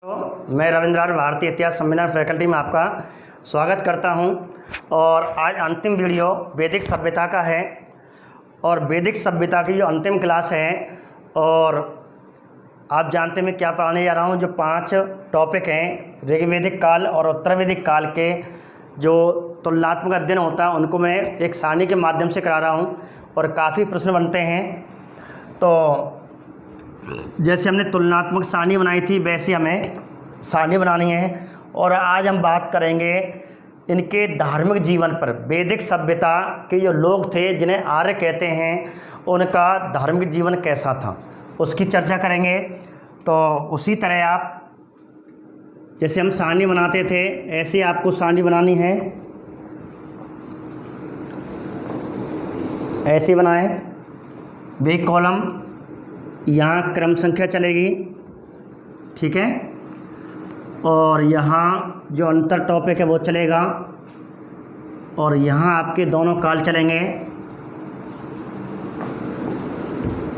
तो मैं रविंद्र भारतीय इतिहास संविधान फैकल्टी में आपका स्वागत करता हूं। और आज अंतिम वीडियो वैदिक सभ्यता का है और वैदिक सभ्यता की जो अंतिम क्लास है। और आप जानते हैं मैं क्या पढ़ाने जा रहा हूं। जो 5 टॉपिक हैं ऋग्वैदिक काल और उत्तर वैदिक काल के जो तुलनात्मक अध्ययन होता है उनको मैं एक सारणी के माध्यम से करा रहा हूं और काफ़ी प्रश्न बनते हैं। तो जैसे हमने तुलनात्मक सारणी बनाई थी वैसे हमें सारणी बनानी है। और आज हम बात करेंगे इनके धार्मिक जीवन पर। वैदिक सभ्यता के जो लोग थे जिन्हें आर्य कहते हैं उनका धार्मिक जीवन कैसा था उसकी चर्चा करेंगे। तो उसी तरह आप जैसे हम सारणी बनाते थे ऐसे आपको सारणी बनानी है। ऐसे बनाएं, वे कॉलम यहाँ क्रम संख्या चलेगी, ठीक है। और यहाँ जो अंतर टॉपिक है वो चलेगा और यहाँ आपके दोनों काल चलेंगे।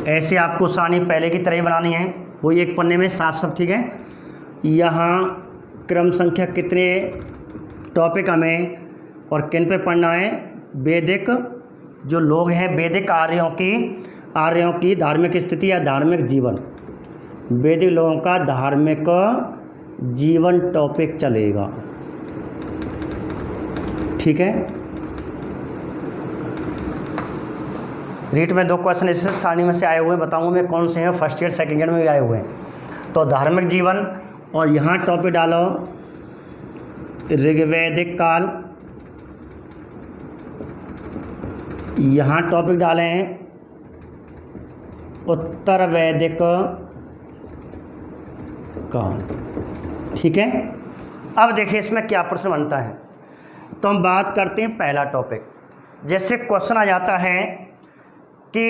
ऐसे आपको सारणी पहले की तरह ही बनानी है, वही एक पन्ने में साफ साफ, ठीक है। यहाँ क्रम संख्या कितने टॉपिक हमें और किन पे पढ़ना है। वैदिक जो लोग हैं, वैदिक आर्यों की धार्मिक स्थिति या धार्मिक जीवन, वैदिक लोगों का धार्मिक जीवन टॉपिक चलेगा, ठीक है। रीट में 2 क्वेश्चन इस सारणी में से आए हुए हैं, बताऊंगा मैं कौन से हैं। फर्स्ट ईयर सेकंड ईयर में भी आए हुए हैं। तो धार्मिक जीवन और यहाँ टॉपिक डालो ऋग्वैदिक काल, यहाँ टॉपिक डालें उत्तर वैदिक काल, ठीक है। अब देखिए इसमें क्या प्रश्न बनता है। तो हम बात करते हैं पहला टॉपिक। जैसे क्वेश्चन आ जाता है कि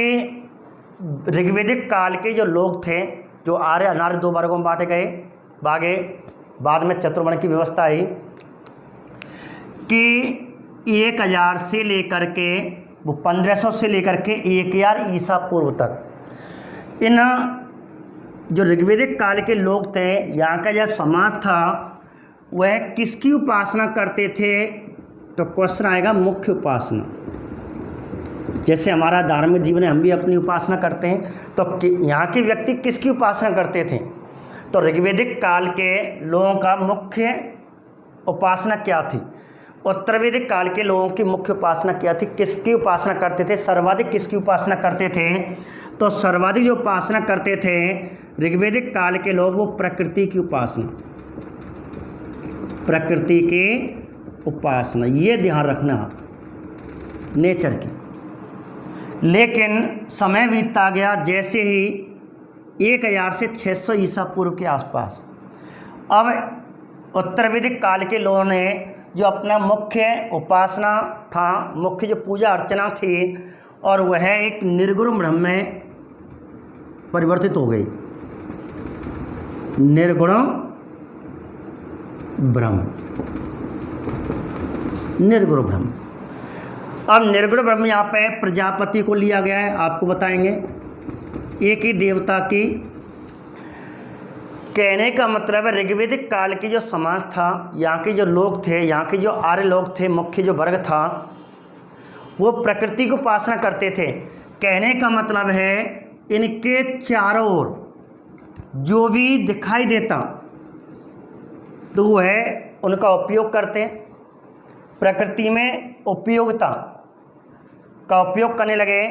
ऋग्वैदिक काल के जो लोग थे, जो आर्य अनार्य 2 वर्गों में बांटे गए, बाद में चतुर्वर्ण की व्यवस्था आई कि 1000 से लेकर के वो 1500 से लेकर के 1000 ईसा पूर्व तक इन जो ऋग्वैदिक काल के लोग थे, यहाँ का जो समाज था वह किसकी उपासना करते थे। तो क्वेश्चन आएगा मुख्य उपासना। जैसे हमारा धार्मिक जीवन है, हम भी अपनी उपासना करते हैं, तो यहाँ के व्यक्ति किसकी उपासना करते थे। तो ऋग्वैदिक काल के लोगों का मुख्य उपासना क्या थी। उत्तर वैदिक काल के लोगों की मुख्य उपासना क्या थी, किसकी उपासना करते थे, सर्वाधिक किसकी उपासना करते थे। तो सर्वाधिक जो उपासना करते थे ऋग्वैदिक काल के लोग, वो प्रकृति की उपासना, प्रकृति की उपासना, ये ध्यान रखना नेचर की। लेकिन समय बीतता गया, जैसे ही 1000 से 600 ईसा पूर्व के आसपास अब उत्तर वैदिक काल के लोगों ने जो अपना मुख्य उपासना था, मुख्य जो पूजा अर्चना थी, और वह एक निर्गुण ब्रह्म में परिवर्तित हो गई। निर्गुण ब्रह्म, निर्गुण ब्रह्म। अब निर्गुण ब्रह्म यहाँ पे प्रजापति को लिया गया है, आपको बताएंगे। एक ही देवता की, कहने का मतलब है ऋग्वैदिक काल की जो समाज था, यहाँ के जो लोग थे, यहाँ के जो आर्य लोग थे, मुख्य जो वर्ग था, वो प्रकृति की उपासना करते थे। कहने का मतलब है इनके चारों ओर जो भी दिखाई देता तो वह उनका उपयोग करते हैं। प्रकृति में उपयोगिता का उपयोग करने लगे।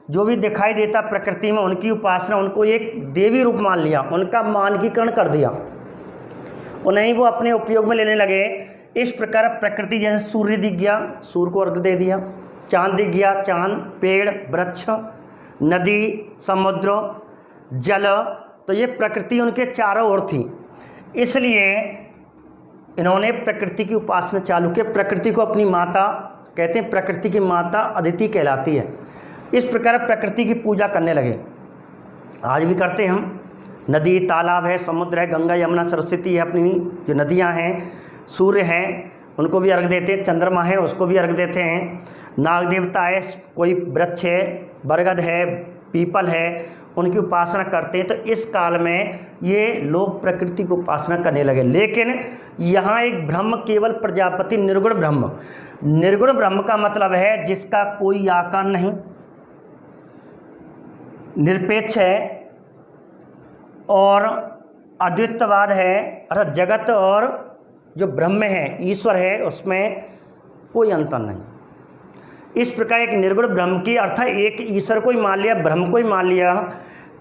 जो भी दिखाई देता प्रकृति में उनकी उपासना, उनको एक देवी रूप मान लिया, उनका मानकीकरण कर दिया, उन्हें वो अपने उपयोग में लेने लगे। इस प्रकार प्रकृति, जैसे सूर्य दिख गया, सूर्य को अर्घ्य दे दिया, चांद दिख गया, चांद, पेड़, वृक्ष, नदी, समुद्र, जल, तो ये प्रकृति उनके चारों ओर थी। इसलिए इन्होंने प्रकृति की उपासना चालू की। प्रकृति को अपनी माता कहते हैं, प्रकृति की माता अदिति कहलाती है। इस प्रकार प्रकृति की पूजा करने लगे। आज भी करते हैं हम। नदी, तालाब है, समुद्र है, गंगा, यमुना, सरस्वती है, अपनी जो नदियां हैं, सूर्य हैं, उनको भी अर्घ देते हैं, चंद्रमा है उसको भी अर्घ देते हैं, नाग देवता है, कोई वृक्ष है, बरगद है, पीपल है, उनकी उपासना करते हैं। तो इस काल में ये लोग प्रकृति की उपासना करने लगे। लेकिन यहाँ एक ब्रह्म केवल प्रजापति निर्गुण ब्रह्म, निर्गुण ब्रह्म का मतलब है जिसका कोई आकार नहीं, निरपेक्ष है और अद्वैतवाद है, अर्थात जगत और जो ब्रह्म है, ईश्वर है, उसमें कोई अंतर नहीं। इस प्रकार एक निर्गुण ब्रह्म की अर्थात एक ईश्वर को ही मान लिया, ब्रह्म को ही मान लिया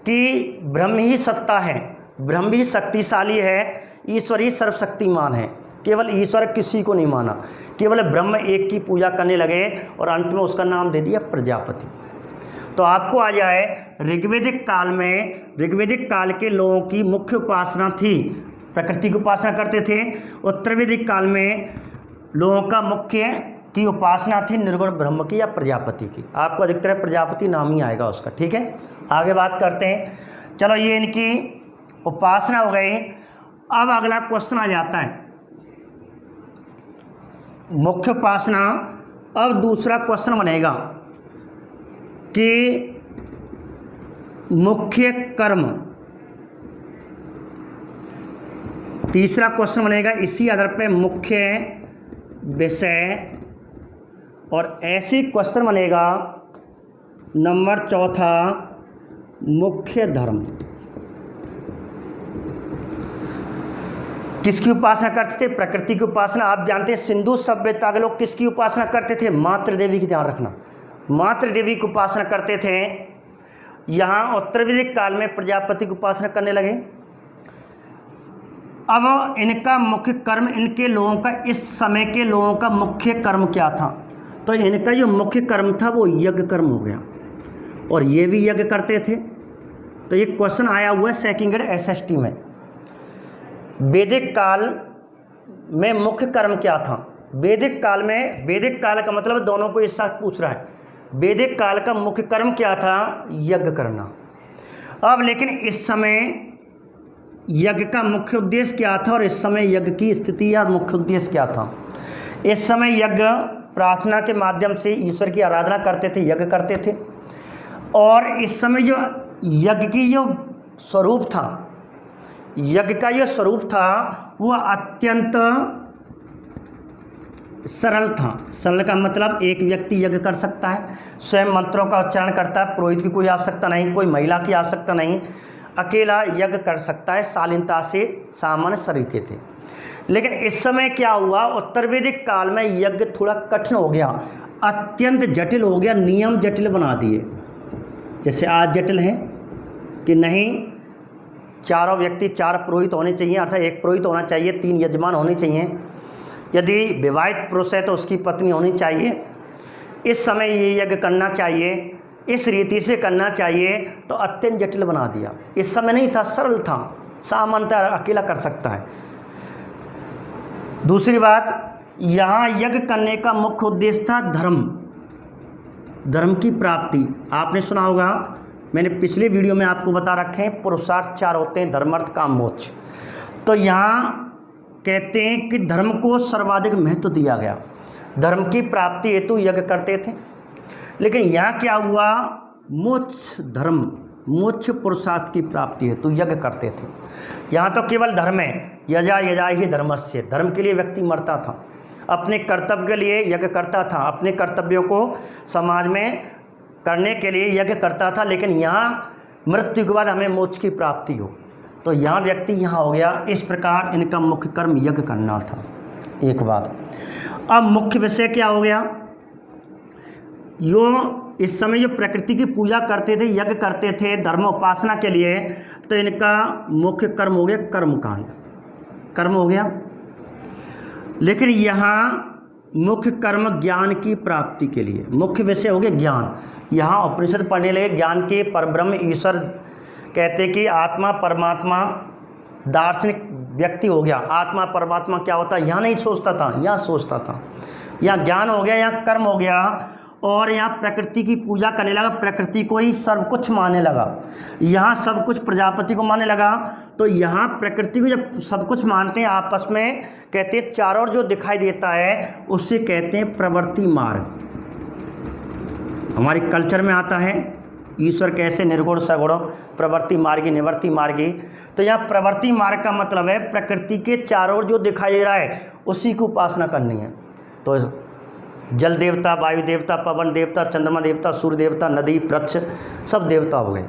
कि ब्रह्म ही सत्ता है, ब्रह्म ही शक्तिशाली है, ईश्वर ही सर्वशक्तिमान है। केवल ईश्वर किसी को नहीं माना, केवल ब्रह्म एक की पूजा करने लगे और अंत में उसका नाम दे दिया प्रजापति। तो आपको आ जाए ऋग्वेदिक काल में, ऋग्वेदिक काल के लोगों की मुख्य उपासना थी, प्रकृति की उपासना करते थे। उत्तर वैदिक काल में लोगों का मुख्य की उपासना थी निर्गुण ब्रह्म की या प्रजापति की। आपको अधिकतर प्रजापति नाम ही आएगा उसका, ठीक है। आगे बात करते हैं। चलो ये इनकी उपासना हो गई। अब अगला क्वेश्चन आ जाता है मुख्य उपासना। अब दूसरा क्वेश्चन बनेगा कि मुख्य कर्म, तीसरा क्वेश्चन बनेगा इसी आधार पे मुख्य विषय, और ऐसे क्वेश्चन बनेगा नंबर चौथा मुख्य धर्म। किसकी उपासना करते थे? प्रकृति की उपासना। आप जानते हैं सिंधु सभ्यता के लोग किसकी उपासना करते थे? मातृ देवी की, ध्यान रखना, मातृ देवी की उपासना करते थे। यहाँ उत्तर वैदिक काल में प्रजापति की उपासना करने लगे। अब इनका मुख्य कर्म, इनके लोगों का, इस समय के लोगों का मुख्य कर्म क्या था? तो इनका जो मुख्य कर्म था वो यज्ञ कर्म हो गया, और ये भी यज्ञ करते थे। तो ये क्वेश्चन आया हुआ है सेकंड ग्रेड SST में। वैदिक काल में मुख्य कर्म क्या था? वैदिक काल में, वैदिक काल का मतलब दोनों को एक साथ पूछ रहा है। वैदिक काल का मुख्य कर्म क्या था? यज्ञ करना। अब लेकिन इस समय यज्ञ का मुख्य उद्देश्य क्या था और इस समय यज्ञ की स्थिति या मुख्य उद्देश्य क्या था? इस समय यज्ञ प्रार्थना के माध्यम से ईश्वर की आराधना करते थे, यज्ञ करते थे। और इस समय जो यज्ञ की जो स्वरूप था, यज्ञ का जो स्वरूप था वह अत्यंत सरल था। सरल का मतलब एक व्यक्ति यज्ञ कर सकता है, स्वयं मंत्रों का उच्चारण करता है, पुरोहित की कोई आवश्यकता नहीं, कोई महिला की आवश्यकता नहीं, अकेला यज्ञ कर सकता है, शालीनता से सामान्य शरीर के थे। लेकिन इस समय क्या हुआ? उत्तर वैदिक काल में यज्ञ थोड़ा कठिन हो गया, अत्यंत जटिल हो गया, नियम जटिल बना दिए। जैसे आज जटिल है कि नहीं, चारों व्यक्ति, 4 पुरोहित होने चाहिए, अर्थात 1 पुरोहित होना चाहिए, 3 यजमान होने चाहिए, यदि विवाहित पुरुष है तो उसकी पत्नी होनी चाहिए, इस समय ये यज्ञ करना चाहिए, इस रीति से करना चाहिए। तो अत्यंत जटिल बना दिया। इस समय नहीं था, सरल था, सामान्यतः अकेला कर सकता है। दूसरी बात, यहाँ यज्ञ करने का मुख्य उद्देश्य था धर्म, धर्म की प्राप्ति। आपने सुना होगा, मैंने पिछले वीडियो में आपको बता रखे हैं, पुरुषार्थ 4 होते हैं, धर्म अर्थ काम मोक्ष। तो यहाँ कहते हैं कि धर्म को सर्वाधिक महत्व दिया गया, धर्म की प्राप्ति हेतु यज्ञ करते थे। लेकिन यहाँ क्या हुआ? मोक्ष धर्म, मोक्ष पुरुषार्थ की प्राप्ति हेतु यज्ञ करते थे। यहाँ तो केवल धर्म है, यजा यजा ही धर्मस्य, धर्म के लिए व्यक्ति मरता था, अपने कर्तव्य के लिए यज्ञ करता था, अपने कर्तव्यों को समाज में करने के लिए यज्ञ करता था। लेकिन यहाँ मृत्यु के बाद हमें मोक्ष की प्राप्ति हो, तो यहाँ व्यक्ति यहाँ हो गया। इस प्रकार इनका मुख्य कर्म यज्ञ करना था। एक बात, अब मुख्य विषय क्या हो गया? यो इस समय जो प्रकृति की पूजा करते थे, यज्ञ करते थे धर्म उपासना के लिए, तो इनका मुख्य कर्म हो गया कर्मकांड, कर्म हो गया। लेकिन यहाँ मुख्य कर्म ज्ञान की प्राप्ति के लिए, मुख्य विषय हो गया ज्ञान। यहाँ उपनिषद पढ़ने लगे, ज्ञान के परब्रह्म ईश्वर कहते कि आत्मा परमात्मा, दार्शनिक व्यक्ति हो गया। आत्मा परमात्मा क्या होता है यहाँ नहीं सोचता था, यहाँ सोचता था। यहाँ ज्ञान हो गया, यहाँ कर्म हो गया, और यहाँ प्रकृति की पूजा करने लगा, प्रकृति को ही सब कुछ मानने लगा। यहाँ सब कुछ प्रजापति को मानने लगा। तो यहाँ प्रकृति को जब सब कुछ मानते हैं आपस में, कहते हैं चारों ओर जो दिखाई देता है उसे कहते हैं प्रवृत्ति मार्ग। हमारे कल्चर में आता है ईश्वर कैसे निर्गुण सगुण प्रवृत्ति मार्गी निवृत्ति मार्गी। तो यहाँ प्रवृत्ति मार्ग का मतलब है प्रकृति के चारों ओर जो दिखाई दे रहा है उसी की उपासना करनी है। तो जल देवता, वायु देवता, पवन देवता, चंद्रमा देवता, सूर्य देवता, नदी, वृक्ष सब देवता हो गए।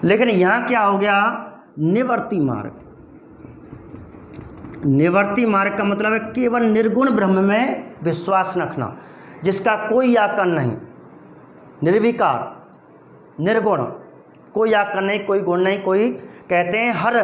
लेकिन यहाँ क्या हो गया, निवृत्ति मार्ग। निवृत्ति मार्ग का मतलब है केवल निर्गुण ब्रह्म में विश्वास रखना, जिसका कोई आकार नहीं, निर्विकार निर्गुण, कोई आकार नहीं, कोई गुण नहीं, कोई कहते हैं हर,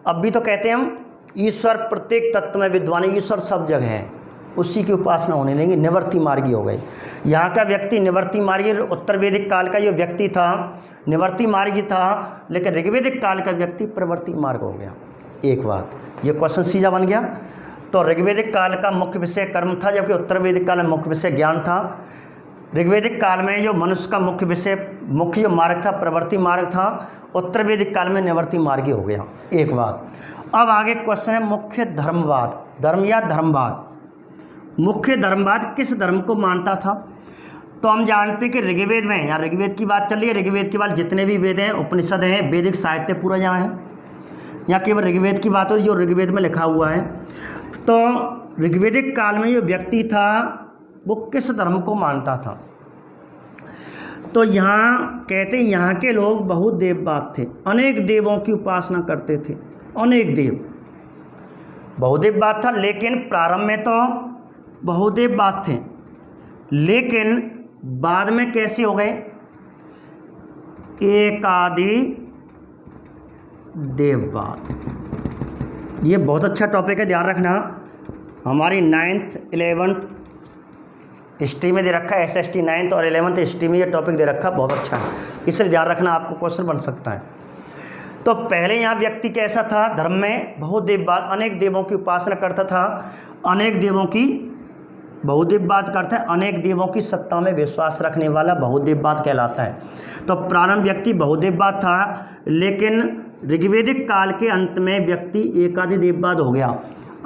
अब भी तो कहते हैं हम ईश्वर प्रत्येक तत्व में विद्वान, ईश्वर सब जगह है, उसी की उपासना होने लगी, निवृत्ति मार्गी हो गई। यहाँ का व्यक्ति निवृत्ति मार्गी, उत्तर वैदिक काल का जो व्यक्ति था निवृत्ति मार्गी था, लेकिन ऋग्वैदिक काल का व्यक्ति प्रवृत्ति मार्ग हो गया। एक बात, ये क्वेश्चन सीधा बन गया। तो ऋग्वैदिक काल का मुख्य विषय कर्म था, जबकि उत्तर वैदिक काल में मुख्य विषय ज्ञान था। ऋग्वैदिक काल में जो मनुष्य का मुख्य विषय, मुख्य जो मार्ग था प्रवृत्ति मार्ग था, उत्तर वैदिक काल में निवृत्ति मार्गी हो गया। एक बात। अब आगे क्वेश्चन है मुख्य धर्मवाद, धर्म या धर्मवाद। मुख्य धर्मवाद किस धर्म को मानता था? तो हम जानते हैं कि ऋग्वेद में, यहाँ ऋग्वेद की बात चल रही है, ऋग्वेद के बाद जितने भी वेद हैं, उपनिषद हैं, वैदिक साहित्य पूरा यहाँ है, यहाँ केवल ऋग्वेद की बात हो जो ऋग्वेद में लिखा हुआ है। तो ऋग्वैदिक काल में जो व्यक्ति था वो किस धर्म को मानता था? तो यहाँ कहते हैं यहाँ के लोग बहुत देववाद थे, अनेक देवों की उपासना करते थे, अनेक देव, बहुदेववाद था। लेकिन प्रारंभ में तो बहुदेववाद थे, लेकिन बाद में कैसे हो गए, एकादि देववाद। ये बहुत अच्छा टॉपिक है, ध्यान रखना। हमारी 9th 11th हिस्ट्री में दे रखा है, SST 9th और 11th हिस्ट्री में ये टॉपिक दे रखा, बहुत अच्छा है, इसलिए ध्यान रखना, आपको क्वेश्चन बन सकता है। तो पहले यहाँ व्यक्ति कैसा था, धर्म में बहुदेववाद, अनेक देवों की उपासना करता था, अनेक देवों की, बहुदेववाद करता है, अनेक देवों की सत्ता में विश्वास रखने वाला बहुदेववाद कहलाता है। तो प्रारंभ व्यक्ति बहुदेववाद था, लेकिन ऋग्वैदिक काल के अंत में व्यक्ति एकादि देववाद हो गया।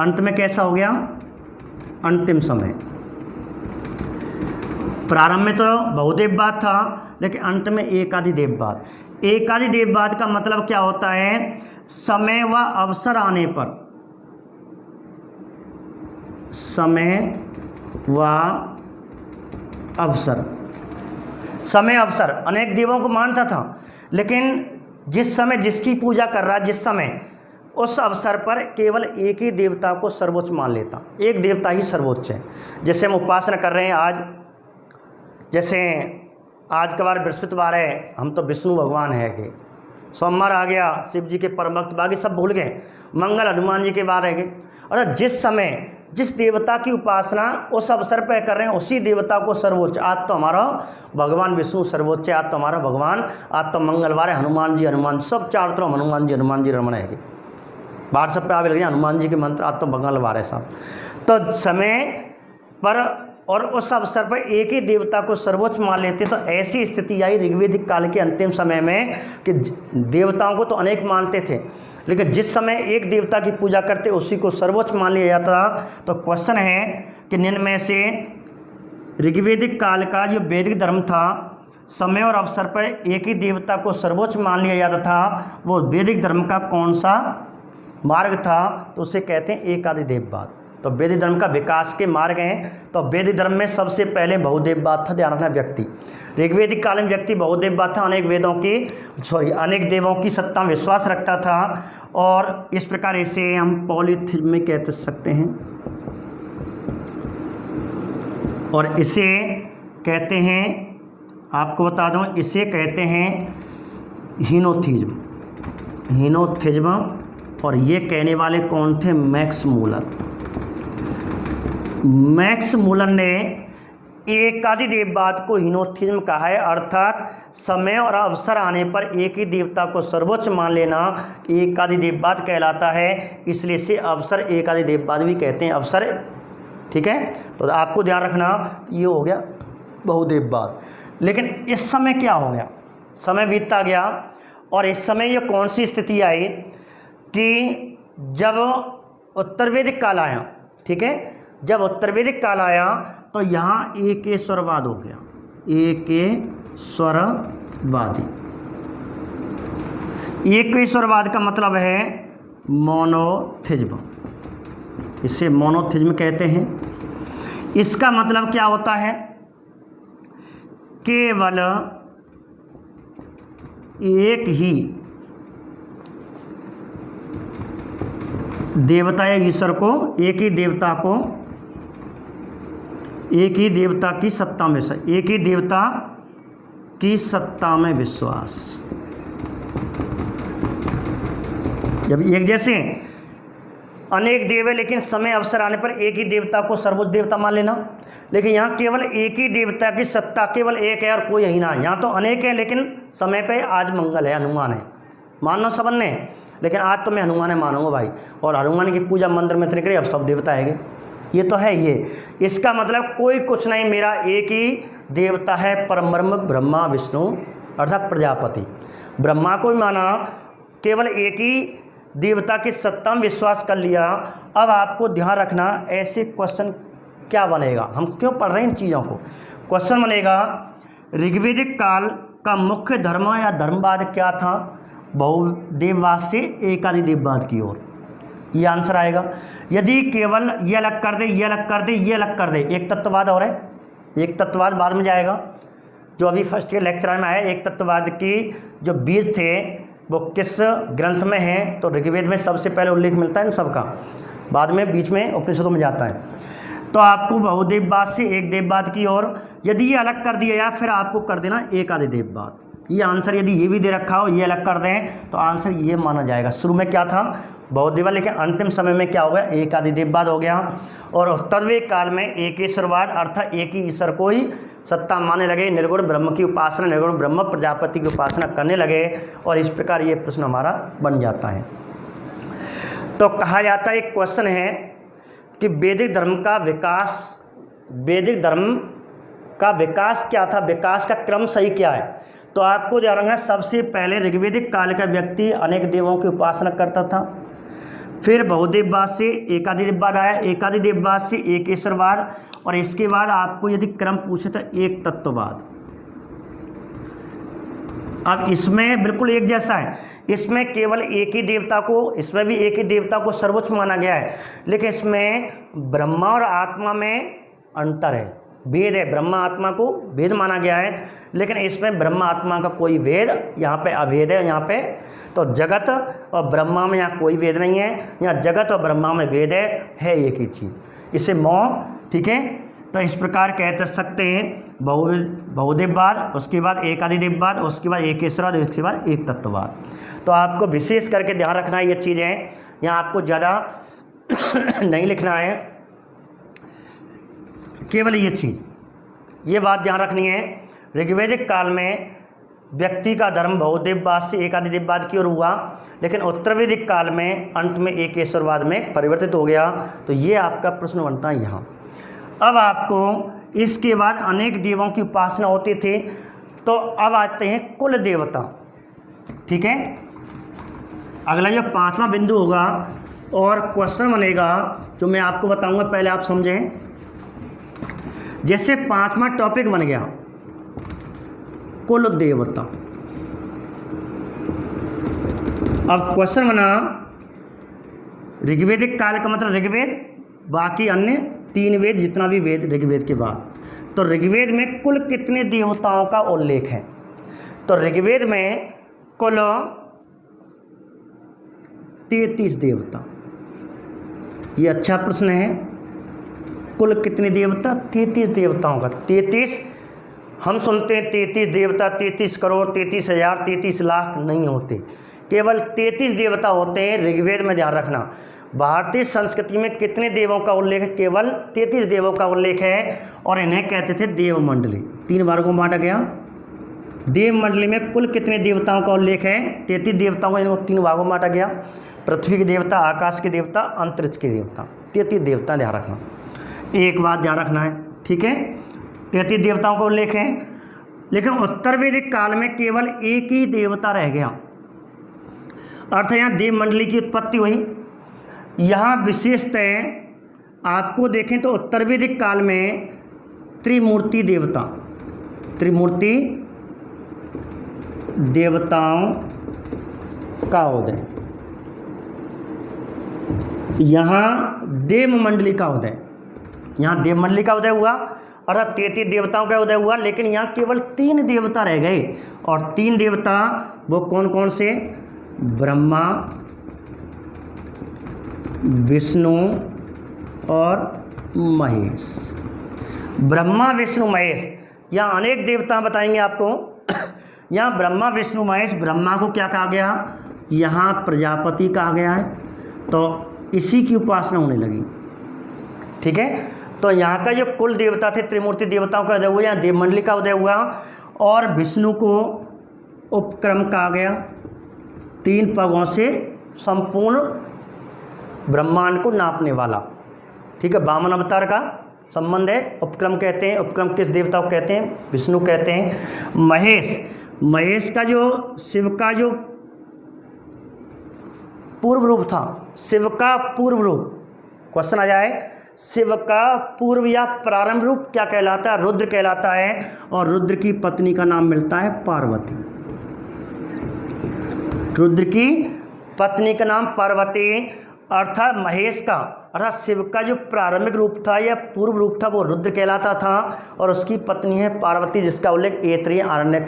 अंत में कैसा हो गया, अंतिम समय। प्रारंभ में तो बहुदेववाद था, लेकिन अंत में एकादि देववाद। एकादि देववाद का मतलब क्या होता है, समय व अवसर आने पर, समय व अवसर, समय अवसर, अनेक देवों को मानता था, लेकिन जिस समय जिसकी पूजा कर रहा है, जिस समय उस अवसर पर केवल एक ही देवता को सर्वोच्च मान लेता, एक देवता ही सर्वोच्च है। जैसे हम उपासना कर रहे हैं आज, जैसे आज का बार बृहस्पतिवार है, हम तो विष्णु भगवान है कि सोमवार आ गया, शिव जी के परम भक्त, बाकी सब भूल गए, मंगल हनुमान जी के बार रह गए। और जिस समय जिस देवता की उपासना उस अवसर पर कर रहे हैं, उसी देवता को सर्वोच्च, आज तो हमारा भगवान विष्णु सर्वोच्च है, आज तो हमारा भगवान, आज तो मंगलवार है, हनुमान जी सब चारों तरफ हनुमान जी रमण है, व्हाट्सएप पे आवे लगे हनुमान जी के मंत्र, आज तो मंगलवार है साहब। तो समय पर और उस अवसर पर एक ही देवता को सर्वोच्च मान लेते। तो ऐसी स्थिति आई ऋग्वैदिक काल के अंतिम समय में कि देवताओं को तो अनेक मानते थे, लेकिन जिस समय एक देवता की पूजा करते उसी को सर्वोच्च मान लिया जाता। तो क्वेश्चन है कि निम्न में से ऋग्वैदिक काल का जो वैदिक धर्म था, समय और अवसर पर एक ही देवता को सर्वोच्च मान लिया जाता था, वो वैदिक धर्म का कौन सा मार्ग था? तो उसे कहते हैं एकादि देववाद। तो वैदिक धर्म का विकास के मार्ग हैं। तो वैदिक धर्म में सबसे पहले बहुदेववाद था, ध्यान रखना। व्यक्ति ऋग्वैदिक काल में व्यक्ति बहुदेववाद था, अनेक देवों की सत्ता में विश्वास रखता था, और इस प्रकार इसे हम पॉलीथिज्म में कह सकते हैं, और इसे कहते हैं, आपको बता दूं, इसे कहते हैं हीनोथिज्म। और ये कहने वाले कौन थे? मैक्स मूलर ने एकादि देववाद को हीनोथिज्म कहा है, अर्थात समय और अवसर आने पर एक ही देवता को सर्वोच्च मान लेना एकादि देववाद कहलाता है। इसलिए इसे अवसर एकादि देववाद भी कहते हैं, अवसर, ठीक है। तो आपको ध्यान रखना, ये हो गया बहुदेववाद। लेकिन इस समय क्या हो गया? समय बीतता गया, और इस समय ये कौन सी स्थिति आई कि जब उत्तर वैदिक काल आया, ठीक है, जब उत्तर वैदिक काल आया तो यहाँ एकेश्वरवाद हो गया, एकेश्वरवाद। ईश्वरवादी। एक ईश्वरवाद का मतलब है मोनोथिज्म, इसे मोनोथिज्म कहते हैं। इसका मतलब क्या होता है? केवल एक ही देवता या ईश्वर को, एक ही देवता को, एक ही देवता की सत्ता में, एक ही देवता की सत्ता में विश्वास। जब एक जैसे अनेक देव है लेकिन समय अवसर आने पर एक ही देवता को सर्वोच्च देवता मान लेना, लेकिन यहाँ केवल एक ही देवता की सत्ता, केवल एक है और कोई यही ना है। यहाँ तो अनेक है लेकिन समय पे आज मंगल है, हनुमान है, मानना सबन ने, लेकिन आज तो मैं हनुमान है मानूंगा भाई, और हनुमान की पूजा मंदिर में इतने करे, अब सब देवता है, ये तो है ये। इसका मतलब कोई कुछ नहीं, मेरा एक ही देवता है, परब्रह्म ब्रह्मा विष्णु अर्थात प्रजापति। ब्रह्मा को भी माना, केवल एक ही देवता की सत्ता में विश्वास कर लिया। अब आपको ध्यान रखना, ऐसे क्वेश्चन क्या बनेगा, हम क्यों पढ़ रहे हैं इन चीज़ों को। क्वेश्चन बनेगा, ऋग्वेदिक काल का मुख्य धर्म या धर्मवाद क्या था? बहुदेववाद से एकाधिदेववाद की ओर, ये आंसर आएगा। यदि केवल ये अलग कर दे, ये अलग कर दे, ये अलग कर दे, एक तत्ववाद और है। एक तत्ववाद बाद में जाएगा, जो अभी फर्स्ट के लेक्चर में आया। एक तत्ववाद की जो बीज थे वो किस ग्रंथ में है? तो ऋग्वेद में सबसे पहले उल्लेख मिलता है इन सबका, बाद में बीच में उपनिषदों में जाता है। तो आपको बहुदेववाद से एक देववाद की ओर, यदि ये अलग कर दिया या फिर आपको कर देना एकाधिदेववाद। ये आंसर यदि ये भी दे रखा हो, ये अलग कर दें तो आंसर ये माना जाएगा। शुरू में क्या था? बहुदेववाद, लेकिन अंतिम समय में क्या हो गया? एकाधिदेववाद हो गया। और तद्वैत काल में एक ईश्वरवाद अर्थात एक ही ईश्वर को ही सत्ता मानने लगे, निर्गुण ब्रह्म की उपासना, निर्गुण ब्रह्म प्रजापति की उपासना करने लगे, और इस प्रकार ये प्रश्न हमारा बन जाता है। तो कहा जाता है, एक क्वेश्चन है कि वैदिक धर्म का विकास, वैदिक धर्म का विकास क्या था, विकास का क्रम सही क्या है? तो आपको ध्यान रखना, सबसे पहले ऋग्वेदिक काल का व्यक्ति अनेक देवों की उपासना करता था, फिर बहुदेववाद से एकाधिदेववाद आया, एकाधिदेववाद से एक ईश्वरवाद, और इसके बाद आपको यदि क्रम पूछे तो एक तत्ववाद। अब इसमें बिल्कुल एक जैसा है, इसमें केवल एक ही देवता को, इसमें भी एक ही देवता को सर्वोच्च माना गया है, लेकिन इसमें ब्रह्मा और आत्मा में अंतर है, भेद है। ब्रह्मा आत्मा को भेद माना गया है, लेकिन इसमें ब्रह्मा आत्मा का कोई भेद, यहाँ पे अभेद है। यहाँ पे तो जगत और ब्रह्मा में यहाँ कोई भेद नहीं है, यहाँ जगत और ब्रह्मा में भेद है एक ही चीज़, इसे मोह, ठीक है। तो इस प्रकार कह सकते हैं बहुदेववाद, उसके बाद एकाधिदेववाद, उसके बाद एक ईश्वरवाद, उसके बाद एक तत्ववाद। तो आपको विशेष करके ध्यान रखना है ये चीज़ें, यहाँ आपको ज़्यादा नहीं लिखना है, केवल ये चीज़, ये बात ध्यान रखनी है। ऋग्वेदिक काल में व्यक्ति का धर्म बहुदेववाद से एकाधिदेववाद की ओर हुआ, लेकिन उत्तर वैदिक काल में अंत में एक ईश्वरवाद में परिवर्तित हो गया। तो ये आपका प्रश्न बनता है यहाँ। अब आपको इसके बाद अनेक देवों की उपासना होती थी, तो अब आते हैं कुल देवता, ठीक है। अगला जो पांचवा बिंदु होगा और क्वेश्चन बनेगा जो मैं आपको बताऊंगा, पहले आप समझें। जैसे पांचवा टॉपिक बन गया कुल देवता, अब क्वेश्चन बना ऋग्वेदिक काल का मतलब ऋग्वेद, बाकी अन्य तीन वेद, जितना भी वेद ऋग्वेद के बाद, तो ऋग्वेद में कुल कितने देवताओं का उल्लेख है? तो ऋग्वेद में कुल 33 देवता। ये अच्छा प्रश्न है, कुल कितने देवता? 33 देवताओं का। 33 हम सुनते हैं 33 देवता, 33 करोड़, 33,000, 33 लाख, नहीं होते, केवल 33 देवता होते हैं ऋग्वेद में। ध्यान रखना, भारतीय संस्कृति में कितने देवों का उल्लेख है? केवल 33 देवों का उल्लेख है, और इन्हें कहते थे देव मंडली। 3 वर्गों में बांटा गया। देव मंडली में कुल कितने देवताओं का उल्लेख है? 33 देवताओं का, इनको 3 भागों में बांटा गया। पृथ्वी के देवता, आकाश के देवता, अंतरिक्ष के देवता, 33 देवता। ध्यान रखना, एक बात ध्यान रखना है, ठीक है। 33 देवताओं का उल्लेख है, लेकिन उत्तर वैदिक काल में केवल एक ही देवता रह गया, अर्थ यहाँ देव मंडली की उत्पत्ति हुई। यहाँ विशेषतः आपको देखें तो उत्तर वैदिक काल में त्रिमूर्ति देवता, त्रिमूर्ति देवताओं का उदय, यहाँ देव मंडली का उदय, यहाँ देव मंडली का उदय हुआ अर्थात 33 देवताओं का उदय हुआ, लेकिन यहाँ केवल 3 देवता रह गए। और 3 देवता वो कौन कौन से? ब्रह्मा, विष्णु और महेश। ब्रह्मा विष्णु महेश, यहाँ अनेक देवता बताएंगे आपको। यहाँ ब्रह्मा विष्णु महेश, ब्रह्मा को क्या कहा गया? यहाँ प्रजापति कहा गया है, तो इसी की उपासना होने लगी। ठीक है, तो यहाँ का जो कुल देवता थे त्रिमूर्ति देवताओं का उदय हुआ, यहाँ देवमंडली का उदय हुआ। और विष्णु को उपक्रम कहा गया, 3 पगों से संपूर्ण ब्रह्मांड को नापने वाला। ठीक है, वामन अवतार का संबंध है। उपक्रम कहते हैं, उपक्रम किस देवता को कहते हैं? विष्णु कहते हैं। महेश, महेश का जो शिव का जो पूर्व रूप था, शिव का पूर्व रूप, क्वेश्चन आ जाए, शिव का पूर्व या प्रारंभ रूप क्या कहलाता है? रुद्र कहलाता है। और रुद्र की पत्नी का नाम मिलता है पार्वती। रुद्र की पत्नी का नाम पार्वती, अर्थात महेश का अर्थात शिव का जो प्रारंभिक रूप था या पूर्व रूप था वो रुद्र कहलाता था, और उसकी पत्नी है पार्वती, जिसका उल्लेख ऐतरेय आरण्यक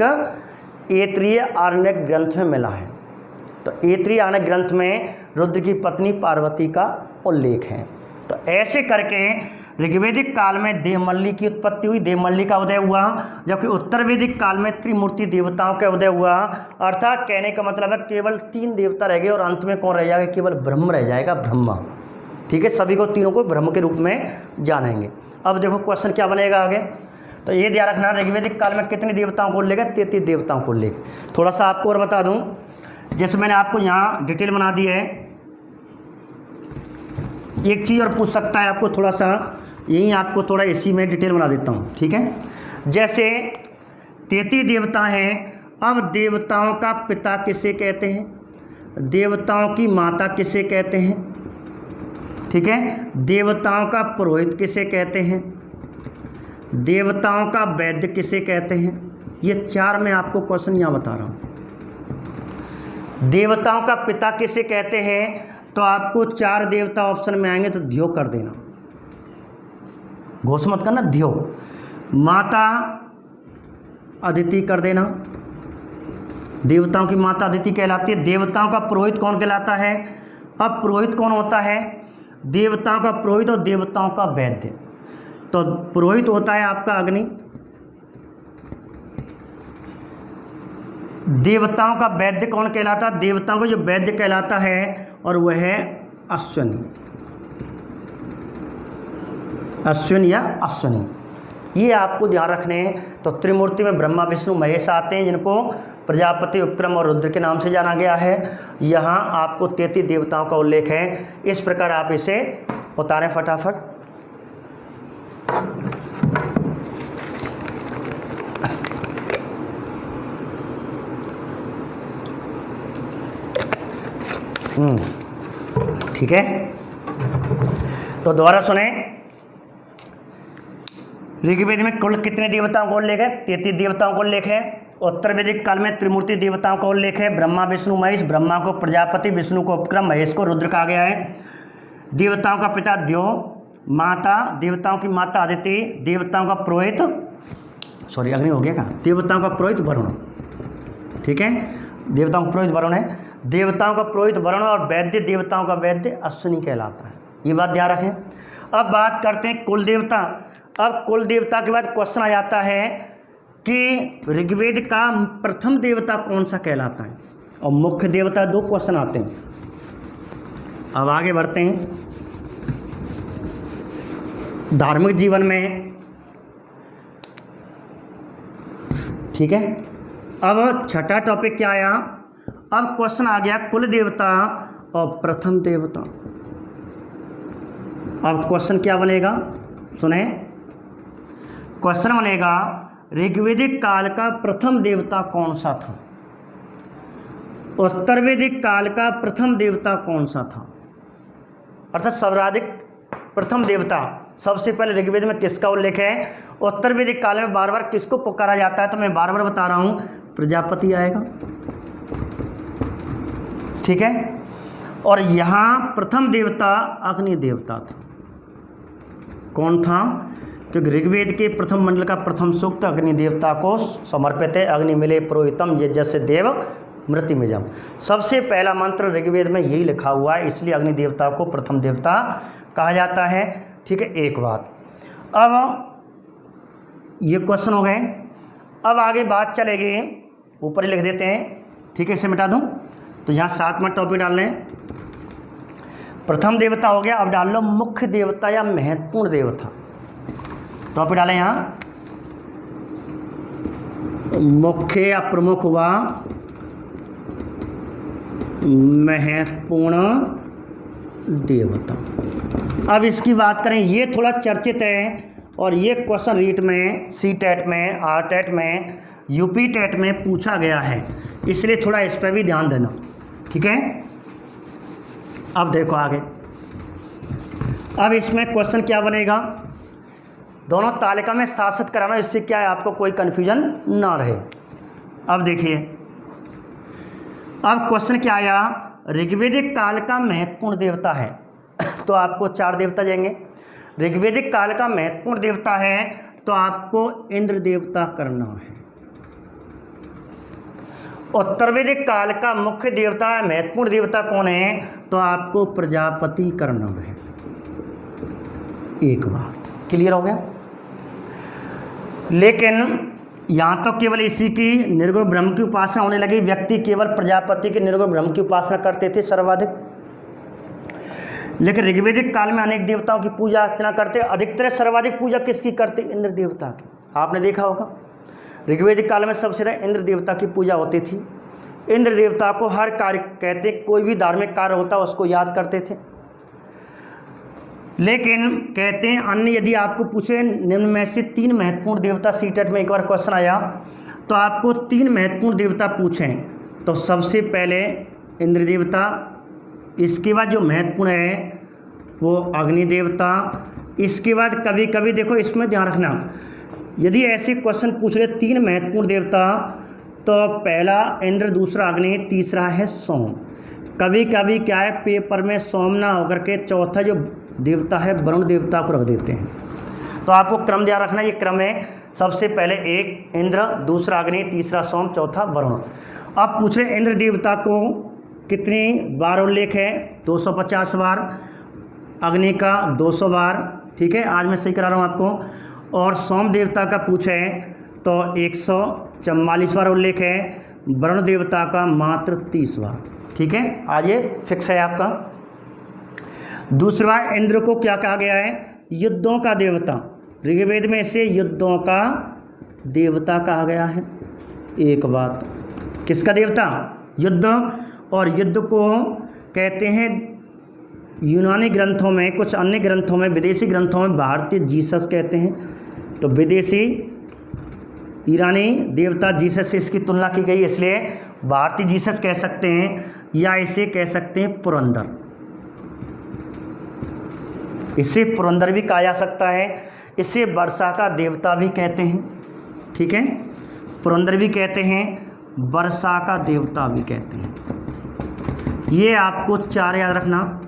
ग्रंथ में मिला है। तो ऐतरेय आरण्यक ग्रंथ में रुद्र की पत्नी पार्वती का उल्लेख है। तो ऐसे करके ऋग्वेदिक काल में देवमल्ली की उत्पत्ति हुई, देवमल्ली का उदय हुआ, जबकि उत्तर वैदिक काल में त्रिमूर्ति देवताओं का उदय हुआ। अर्थात कहने का मतलब है केवल 3 देवता रह गए और अंत में कौन रह जाएगा? केवल ब्रह्म रह जाएगा, ब्रह्मा। ठीक है, सभी को तीनों को ब्रह्म के रूप में जानेंगे। अब देखो क्वेश्चन क्या बनेगा आगे, तो ये ध्यान रखना, ऋग्वेदिक काल में कितने देवताओं को लेगा? 33 देवताओं को लेकर। थोड़ा सा आपको और बता दूँ, जैसे मैंने आपको यहाँ डिटेल बना दी है, एक चीज़ और पूछ सकता है आपको, थोड़ा सा यही आपको थोड़ा इसी में डिटेल बना देता हूँ। ठीक है, जैसे 33 देवता हैं, अब देवताओं का पिता किसे कहते हैं? देवताओं की माता किसे कहते हैं? ठीक है, देवताओं का पुरोहित किसे कहते हैं? देवताओं का वैद्य किसे कहते हैं? ये 4 मैं आपको क्वेश्चन यहाँ बता रहा हूँ। देवताओं का पिता किसे कहते हैं? तो आपको 4 देवता ऑप्शन में आएंगे, तो ध्यो कर देना, घोष मत करना, ध्यो। माता अदिति कर देना, देवताओं की माता अदिति कहलाती है। देवताओं का पुरोहित कौन कहलाता है? अब पुरोहित कौन होता है? देवताओं का पुरोहित और देवताओं का वैद्य। तो पुरोहित होता है आपका अग्नि, देवताओं का वैद्य कौन कहलाता है? देवताओं का जो वैद्य कहलाता है और वह है अश्विनी, अश्विन या अश्विनी। ये आपको ध्यान रखने हैं। तो त्रिमूर्ति में ब्रह्मा विष्णु महेश आते हैं, जिनको प्रजापति उपक्रम और रुद्र के नाम से जाना गया है। यहाँ आपको 33 देवताओं का उल्लेख है। इस प्रकार आप इसे उतारें फटाफट। ठीक है, तो दोबारा सुने, ऋग्वेद में कुल कितने देवताओं का उल्लेख है? 33 देवताओं का उल्लेख है। उत्तर वैदिक काल में त्रिमूर्ति देवताओं का उल्लेख है, ब्रह्मा विष्णु महेश। ब्रह्मा को प्रजापति, विष्णु को उपक्रम, महेश को रुद्र कहा गया है। देवताओं का पिता द्यो, माता, देवताओं की माता अदिति, देवताओं का पुरोहित, सॉरी अग्नि हो गया क्या, देवताओं का पुरोहित वरुण। ठीक है, देवताओं का पुरोहित वरुण है। देवताओं का पुरोहित वरुण और वैद्य, देवताओं का वैद्य अश्विनी कहलाता है। ये बात ध्यान रखें। अब बात करते हैं कुल देवता। अब कुल देवता के बाद क्वेश्चन आ जाता है कि ऋग्वेद का प्रथम देवता कौन सा कहलाता है, और मुख्य देवता। 2 क्वेश्चन आते हैं। अब आगे बढ़ते हैं। धार्मिक जीवन में, ठीक है, अब छठा टॉपिक क्या आया? अब क्वेश्चन आ गया कुल देवता और प्रथम देवता। अब क्वेश्चन क्या बनेगा, सुने, क्वेश्चन बनेगा ऋग्वेदिक काल का प्रथम देवता कौन सा था? उत्तर वैदिक काल का प्रथम देवता कौन सा था? अर्थात सर्वाधिक प्रथम देवता सबसे पहले ऋग्वेद में किसका उल्लेख है? उत्तर वैदिक काल में बार बार किसको पुकारा जाता है? तो मैं बार बार बता रहा हूँ, प्रजापति आएगा। ठीक है। और यहाँ प्रथम देवता अग्नि देवता था। कौन था? क्योंकि ऋग्वेद के प्रथम मंडल का प्रथम सूक्त अग्नि देवता को समर्पित है। अग्नि मिले पुरोहितम यज्ञस्य देव मृत्यु में जम। सबसे पहला मंत्र ऋग्वेद में यही लिखा हुआ है, इसलिए अग्नि देवता को प्रथम देवता कहा जाता है। ठीक है, एक बात। अब ये क्वेश्चन हो गए। अब आगे बात चलेगी, ऊपर ही लिख देते हैं। ठीक है, इसे मिटा दूं तो यहाँ 7 में टॉपिक डाल लें। प्रथम देवता हो गया, अब डाल लो मुख्य देवता या महत्वपूर्ण देवता। टॉपिक डालें यहाँ, मुख्य या प्रमुख व महत्वपूर्ण देवता। अब इसकी बात करें, ये थोड़ा चर्चित है और ये क्वेश्चन रीट में, सी टेट में, आर टेट में, यूपी टेट में पूछा गया है, इसलिए थोड़ा इस पर भी ध्यान देना। ठीक है। अब देखो आगे, अब इसमें क्वेश्चन क्या बनेगा, दोनों तालिका में शासित कराना, इससे क्या है आपको कोई कन्फ्यूजन ना रहे। अब देखिए, अब क्वेश्चन क्या आया, ऋग्वेदिक काल का महत्वपूर्ण देवता है तो आपको 4 देवता जाएंगे। ऋग्वेदिक काल का महत्वपूर्ण देवता है तो आपको इंद्र देवता करना है। उत्तर वैदिक काल का मुख्य देवता है, महत्वपूर्ण देवता कौन है? तो आपको प्रजापति करना है। एक बात क्लियर हो गया। लेकिन यहाँ तो केवल इसी की निर्गुण ब्रह्म की उपासना होने लगी। व्यक्ति केवल प्रजापति के निर्गुण ब्रह्म की उपासना करते थे सर्वाधिक। लेकिन ऋग्वेदिक काल में अनेक देवताओं की पूजा अर्चना करते। अधिकतर सर्वाधिक पूजा किसकी करते? इंद्र देवता की। आपने देखा होगा ऋग्वेदिक काल में सबसे ज़्यादा इंद्र देवता की पूजा होती थी। इंद्र देवता को हर कार्य कहते, कोई भी धार्मिक कार्य होता उसको याद करते थे। लेकिन कहते हैं अन्य, यदि आपको पूछे निम्न में से 3 महत्वपूर्ण देवता, सीटेट में एक बार क्वेश्चन आया तो आपको 3 महत्वपूर्ण देवता पूछें तो सबसे पहले इंद्र देवता, इसके बाद जो महत्वपूर्ण है वो अग्नि देवता, इसके बाद कभी कभी देखो इसमें ध्यान रखना, यदि ऐसे क्वेश्चन पूछ रहे 3 महत्वपूर्ण देवता तो पहला इंद्र, दूसरा अग्नि, तीसरा है सोम। कभी कभी क्या है पेपर में सोम ना होकर के चौथा जो देवता है वरुण देवता को रख देते हैं। तो आपको क्रम ध्यान रखना, ये क्रम है, सबसे पहले एक इंद्र, दूसरा अग्नि, तीसरा सोम, चौथा वरुण। अब पूछ रहे इंद्र देवता को कितनी बार उल्लेख है? 250 बार। अग्नि का 200 बार। ठीक है, आज मैं सही करा रहा हूँ आपको। और सोम देवता का पूछे तो 144 बार उल्लेख है। वरुण देवता का मात्र 30 बार। ठीक है, आज ये फिक्स है आपका। दूसरा, इंद्र को क्या कहा गया है? युद्धों का देवता। ऋग्वेद में इसे युद्धों का देवता कहा गया है। एक बात, किसका देवता? युद्ध। और युद्ध को कहते हैं यूनानी ग्रंथों में, कुछ अन्य ग्रंथों में, विदेशी ग्रंथों में भारतीय जीसस कहते हैं। तो विदेशी ईरानी देवता जीसस से इसकी तुलना की गई, इसलिए भारतीय जीसस कह सकते हैं या इसे कह सकते हैं पुरंदर। इसे पुरंदर भी कहा जा सकता है। इसे वर्षा का देवता भी कहते हैं। ठीक है, पुरंदर भी कहते हैं, वर्षा का देवता भी कहते हैं। ये आपको 4 याद रखना।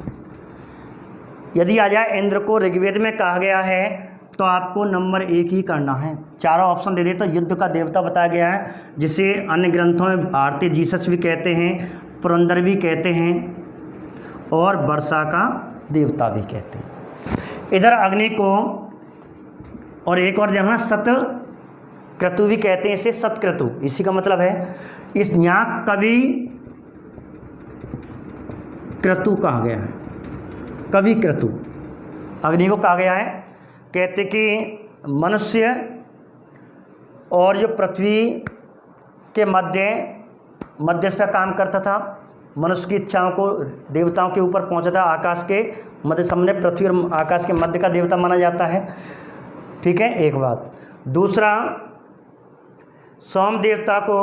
यदि आ जाए इंद्र को ऋग्वेद में कहा गया है तो आपको नंबर 1 ही करना है। चारों ऑप्शन दे दे तो युद्ध का देवता बताया गया है, जिसे अन्य ग्रंथों में भारतीय जीसस भी कहते हैं, पुरंदर भी कहते हैं और वर्षा का देवता भी कहते हैं। इधर अग्नि को और एक और जगह सतक्रतु भी कहते हैं, इसे सतक्रतु, इसी का मतलब है इस यहाँ कवि क्रतु कहा गया है। कवि क्रतु अग्नि को कहा गया है। कहते कि मनुष्य और जो पृथ्वी के मध्यस्थ का काम करता था, मनुष्य की इच्छाओं को देवताओं के ऊपर पहुंचाता, आकाश के मध्य, सामने पृथ्वी और आकाश के मध्य का देवता माना जाता है। ठीक है, एक बात। दूसरा, सोम देवता को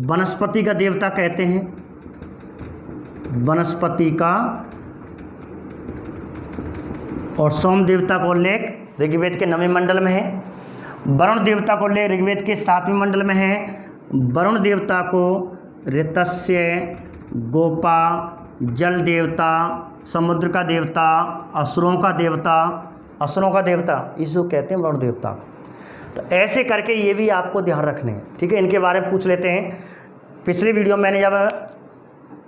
वनस्पति का देवता कहते हैं। वनस्पति का और सोम देवता का उल्लेख ऋग्वेद के 9वें मंडल में है। वरुण देवता का उल्लेख ऋग्वेद के 7वें मंडल में है। वरुण देवता को ऋतस्य, गोपा, जल देवता, समुद्र का देवता, असुरों का देवता इसको कहते हैं वरुण देवता को। तो ऐसे करके ये भी आपको ध्यान रखने हैं, ठीक है। इनके बारे में पूछ लेते हैं। पिछली वीडियो मैंने जब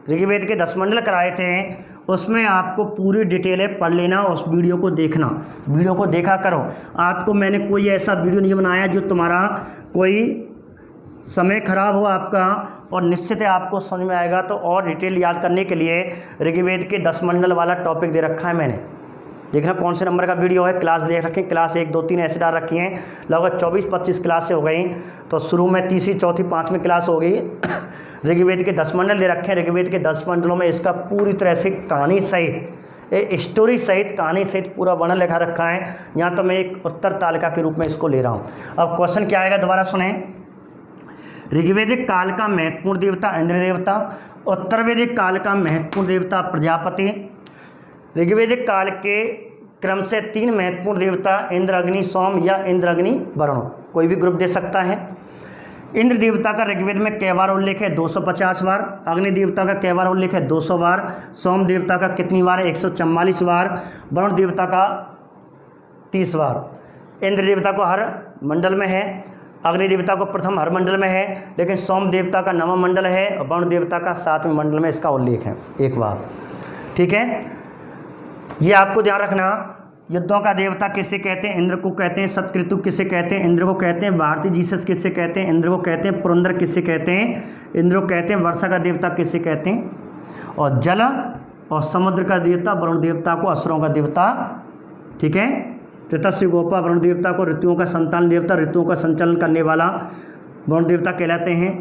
ऋग्वेद के 10 मंडल कराए थे उसमें आपको पूरी डिटेलें पढ़ लेना, उस वीडियो को देखना, वीडियो को देखा करो। आपको मैंने कोई ऐसा वीडियो नहीं बनाया जो तुम्हारा कोई समय खराब हो आपका, और निश्चित है आपको समझ में आएगा। तो और डिटेल याद करने के लिए ऋग्वेद के 10 मंडल वाला टॉपिक दे रखा है मैंने। देखना कौन से नंबर का वीडियो है, क्लास देख रखे, क्लास 1, 2, 3 ऐसे डाल रखी हैं। लगभग 24-25 क्लास से हो गई। तो शुरू में तीसरी, चौथी, 5वीं क्लास हो गई। ऋग्वेद के 10 मंडल दे रखे हैं। ऋग्वेद के 10 मंडलों में इसका पूरी तरह से कहानी सहित, स्टोरी सहित, कहानी सहित पूरा वर्णन लिखा रखा है। यहाँ तो मैं एक उत्तर तालिका के रूप में इसको ले रहा हूँ। अब क्वेश्चन क्या आएगा, दोबारा सुने। ऋग्वेदिक काल का महत्वपूर्ण देवता इंद्र देवता, उत्तर वैदिक काल का महत्वपूर्ण देवता प्रजापति। ऋग्वेदिक काल के क्रम से 3 महत्वपूर्ण देवता इंद्र, अग्नि, सोम या इंद्र, अग्नि, वरुण, कोई भी ग्रुप दे सकता है। इंद्र देवता का ऋग्वेद में कै बार उल्लेख है? 250 बार। अग्नि देवता का कै बार उल्लेख है? 200 बार। सोम देवता का कितनी बार है? 144 बार। वरुण देवता का 30 बार। इंद्र देवता को हर मंडल में है, अग्नि देवता को प्रथम हर मंडल में है, लेकिन सोम देवता का 9वां मंडल है और वरुण देवता का 7वें मंडल में इसका उल्लेख है एक बार, ठीक है। ये आपको ध्यान रखना। युद्धों का देवता किसे कहते हैं? इंद्र को कहते हैं। सतक्रतु किसे कहते हैं? इंद्र को कहते हैं। भारतीय जीसस किसे कहते हैं? इंद्र को कहते हैं। पुरंदर किसे कहते हैं? इंद्र को कहते हैं। वर्षा का देवता किसे कहते हैं? और जल और समुद्र का देवता वरुण देवता को असुरों का देवता, ठीक है। ऋतस्य, गोपा वरुण देवता को ऋतुओं का संतान देवता, ऋतुओं का संचालन करने वाला वरुण देवता कहलाते हैं।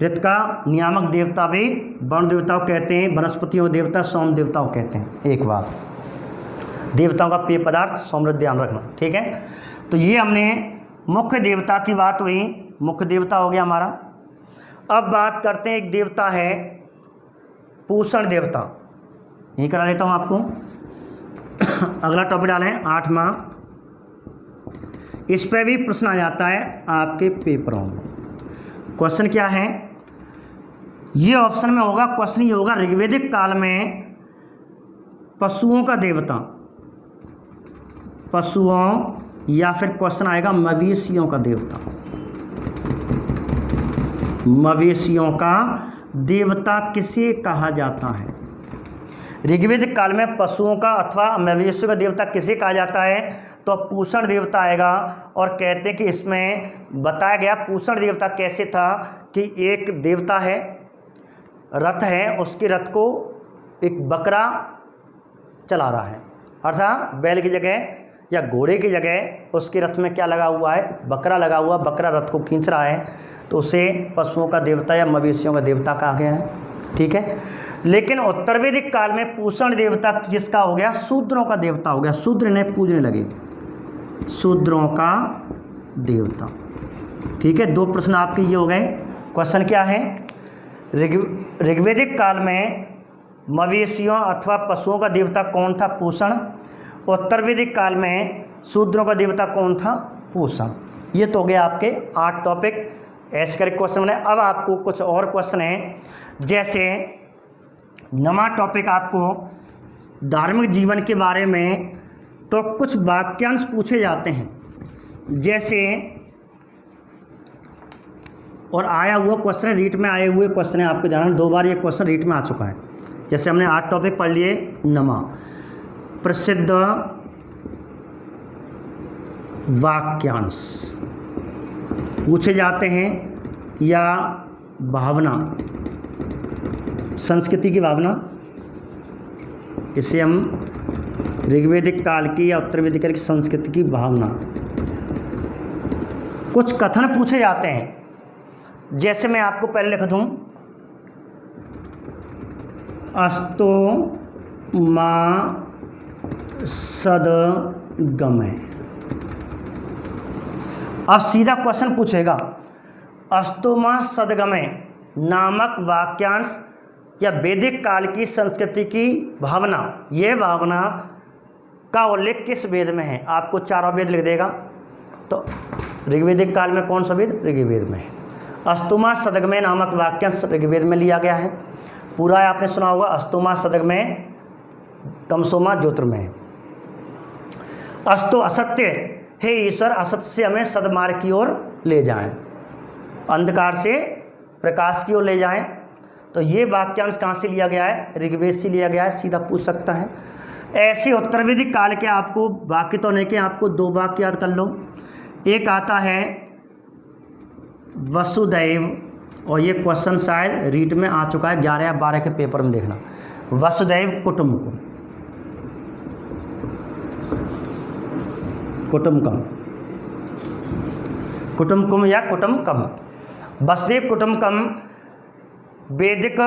ऋतु का नियामक देवता भी वरुण देवता को कहते हैं। वनस्पतियों देवता सोम देवता को कहते हैं। एक बात, देवताओं का पेय पदार्थ सोमरथ, ध्यान रखना, ठीक है। तो ये हमने मुख्य देवता की बात हुई, मुख्य देवता हो गया हमारा। अब बात करते हैं, एक देवता है पूषण देवता, यही करा देता हूँ आपको। अगला टॉपिक डालें 8वां। इस पर भी प्रश्न आ जाता है आपके पेपरों में। क्वेश्चन क्या है? ये ऑप्शन में होगा, क्वेश्चन ये होगा, ऋग्वेदिक काल में पशुओं का देवता, पशुओं, या फिर क्वेश्चन आएगा मवेशियों का देवता, मवेशियों का देवता किसे कहा जाता है? ऋग्वेदिक काल में पशुओं का अथवा मवेशियों का देवता किसे कहा जाता है? तो पूषण देवता आएगा। और कहते हैं कि इसमें बताया गया पूषण देवता कैसे था कि एक देवता है, रथ है, उसके रथ को एक बकरा चला रहा है, अर्थात बैल की जगह या घोड़े की जगह उसके रथ में क्या लगा हुआ है? बकरा लगा हुआ, बकरा रथ को खींच रहा है, तो उसे पशुओं का देवता या मवेशियों का देवता कहा गया है, ठीक है। लेकिन उत्तर वैदिक काल में पूषण देवता किसका हो गया? शूद्रों का देवता हो गया। शूद्र इन्हें पूजने लगे, शूद्रों का देवता, ठीक है। 2 प्रश्न आपके ये हो गए। क्वेश्चन क्या है? ऋग्वेदिक काल में मवेशियों अथवा पशुओं का देवता कौन था? पूषण। उत्तर वैदिक काल में शूद्रों का देवता कौन था? पूषण। ये तो हो गया आपके 8 टॉपिक, ऐसे करके क्वेश्चन बने। अब आपको कुछ और क्वेश्चन हैं, जैसे 9वां टॉपिक आपको धार्मिक जीवन के बारे में, तो कुछ वाक्यांश पूछे जाते हैं, जैसे, और आया हुआ क्वेश्चन है, रीट में आए हुए क्वेश्चन है, आपको जानना 2 बार ये क्वेश्चन रीट में आ चुका है। जैसे हमने 8 टॉपिक पढ़ लिए। 9वां, प्रसिद्ध वाक्यांश पूछे जाते हैं, या भावना, संस्कृति की भावना, इसे हम ऋग्वेदिक काल की या उत्तर वैदिक काल की संस्कृति की भावना। कुछ कथन पूछे जाते हैं, जैसे मैं आपको पहले लिख दूं, अस्तो मां सदगमय। अब सीधा क्वेश्चन पूछेगा, अस्तोमा सदगमय नामक वाक्यांश या वैदिक काल की संस्कृति की भावना, यह भावना का उल्लेख किस वेद में है? आपको चारों वेद लिख देगा। तो ऋग्वेदिक काल में कौन सा वेद? ऋग्वेद में है। अस्तुमा सदगमय नामक वाक्यांश ऋग्वेद में लिया गया है। पूरा है, आपने सुना होगा, अस्तुमा सदगमय तमसोमा ज्योतिर्मय। अस्तु असत्य, हे ईश्वर असत्य से हमें सदमार्ग की ओर ले जाएं, अंधकार से प्रकाश की ओर ले जाएं। तो ये वाक्यांश कहाँ से लिया गया है? ऋग्वेद से लिया गया है, सीधा पूछ सकता है। ऐसे उत्तरवेदिक काल के आपको वाक्य तो नहीं के, आपको दो वाक्य याद कर लो। एक आता है वसुदैव, और ये क्वेश्चन शायद रीट में आ चुका है 11 या 12 के पेपर में, देखना। वसुदैव कुटुंबकम, कुटुंबकम, कुटुंबकम या कुटुंबकम, वसुदेव कुटुंबकम वैदिक,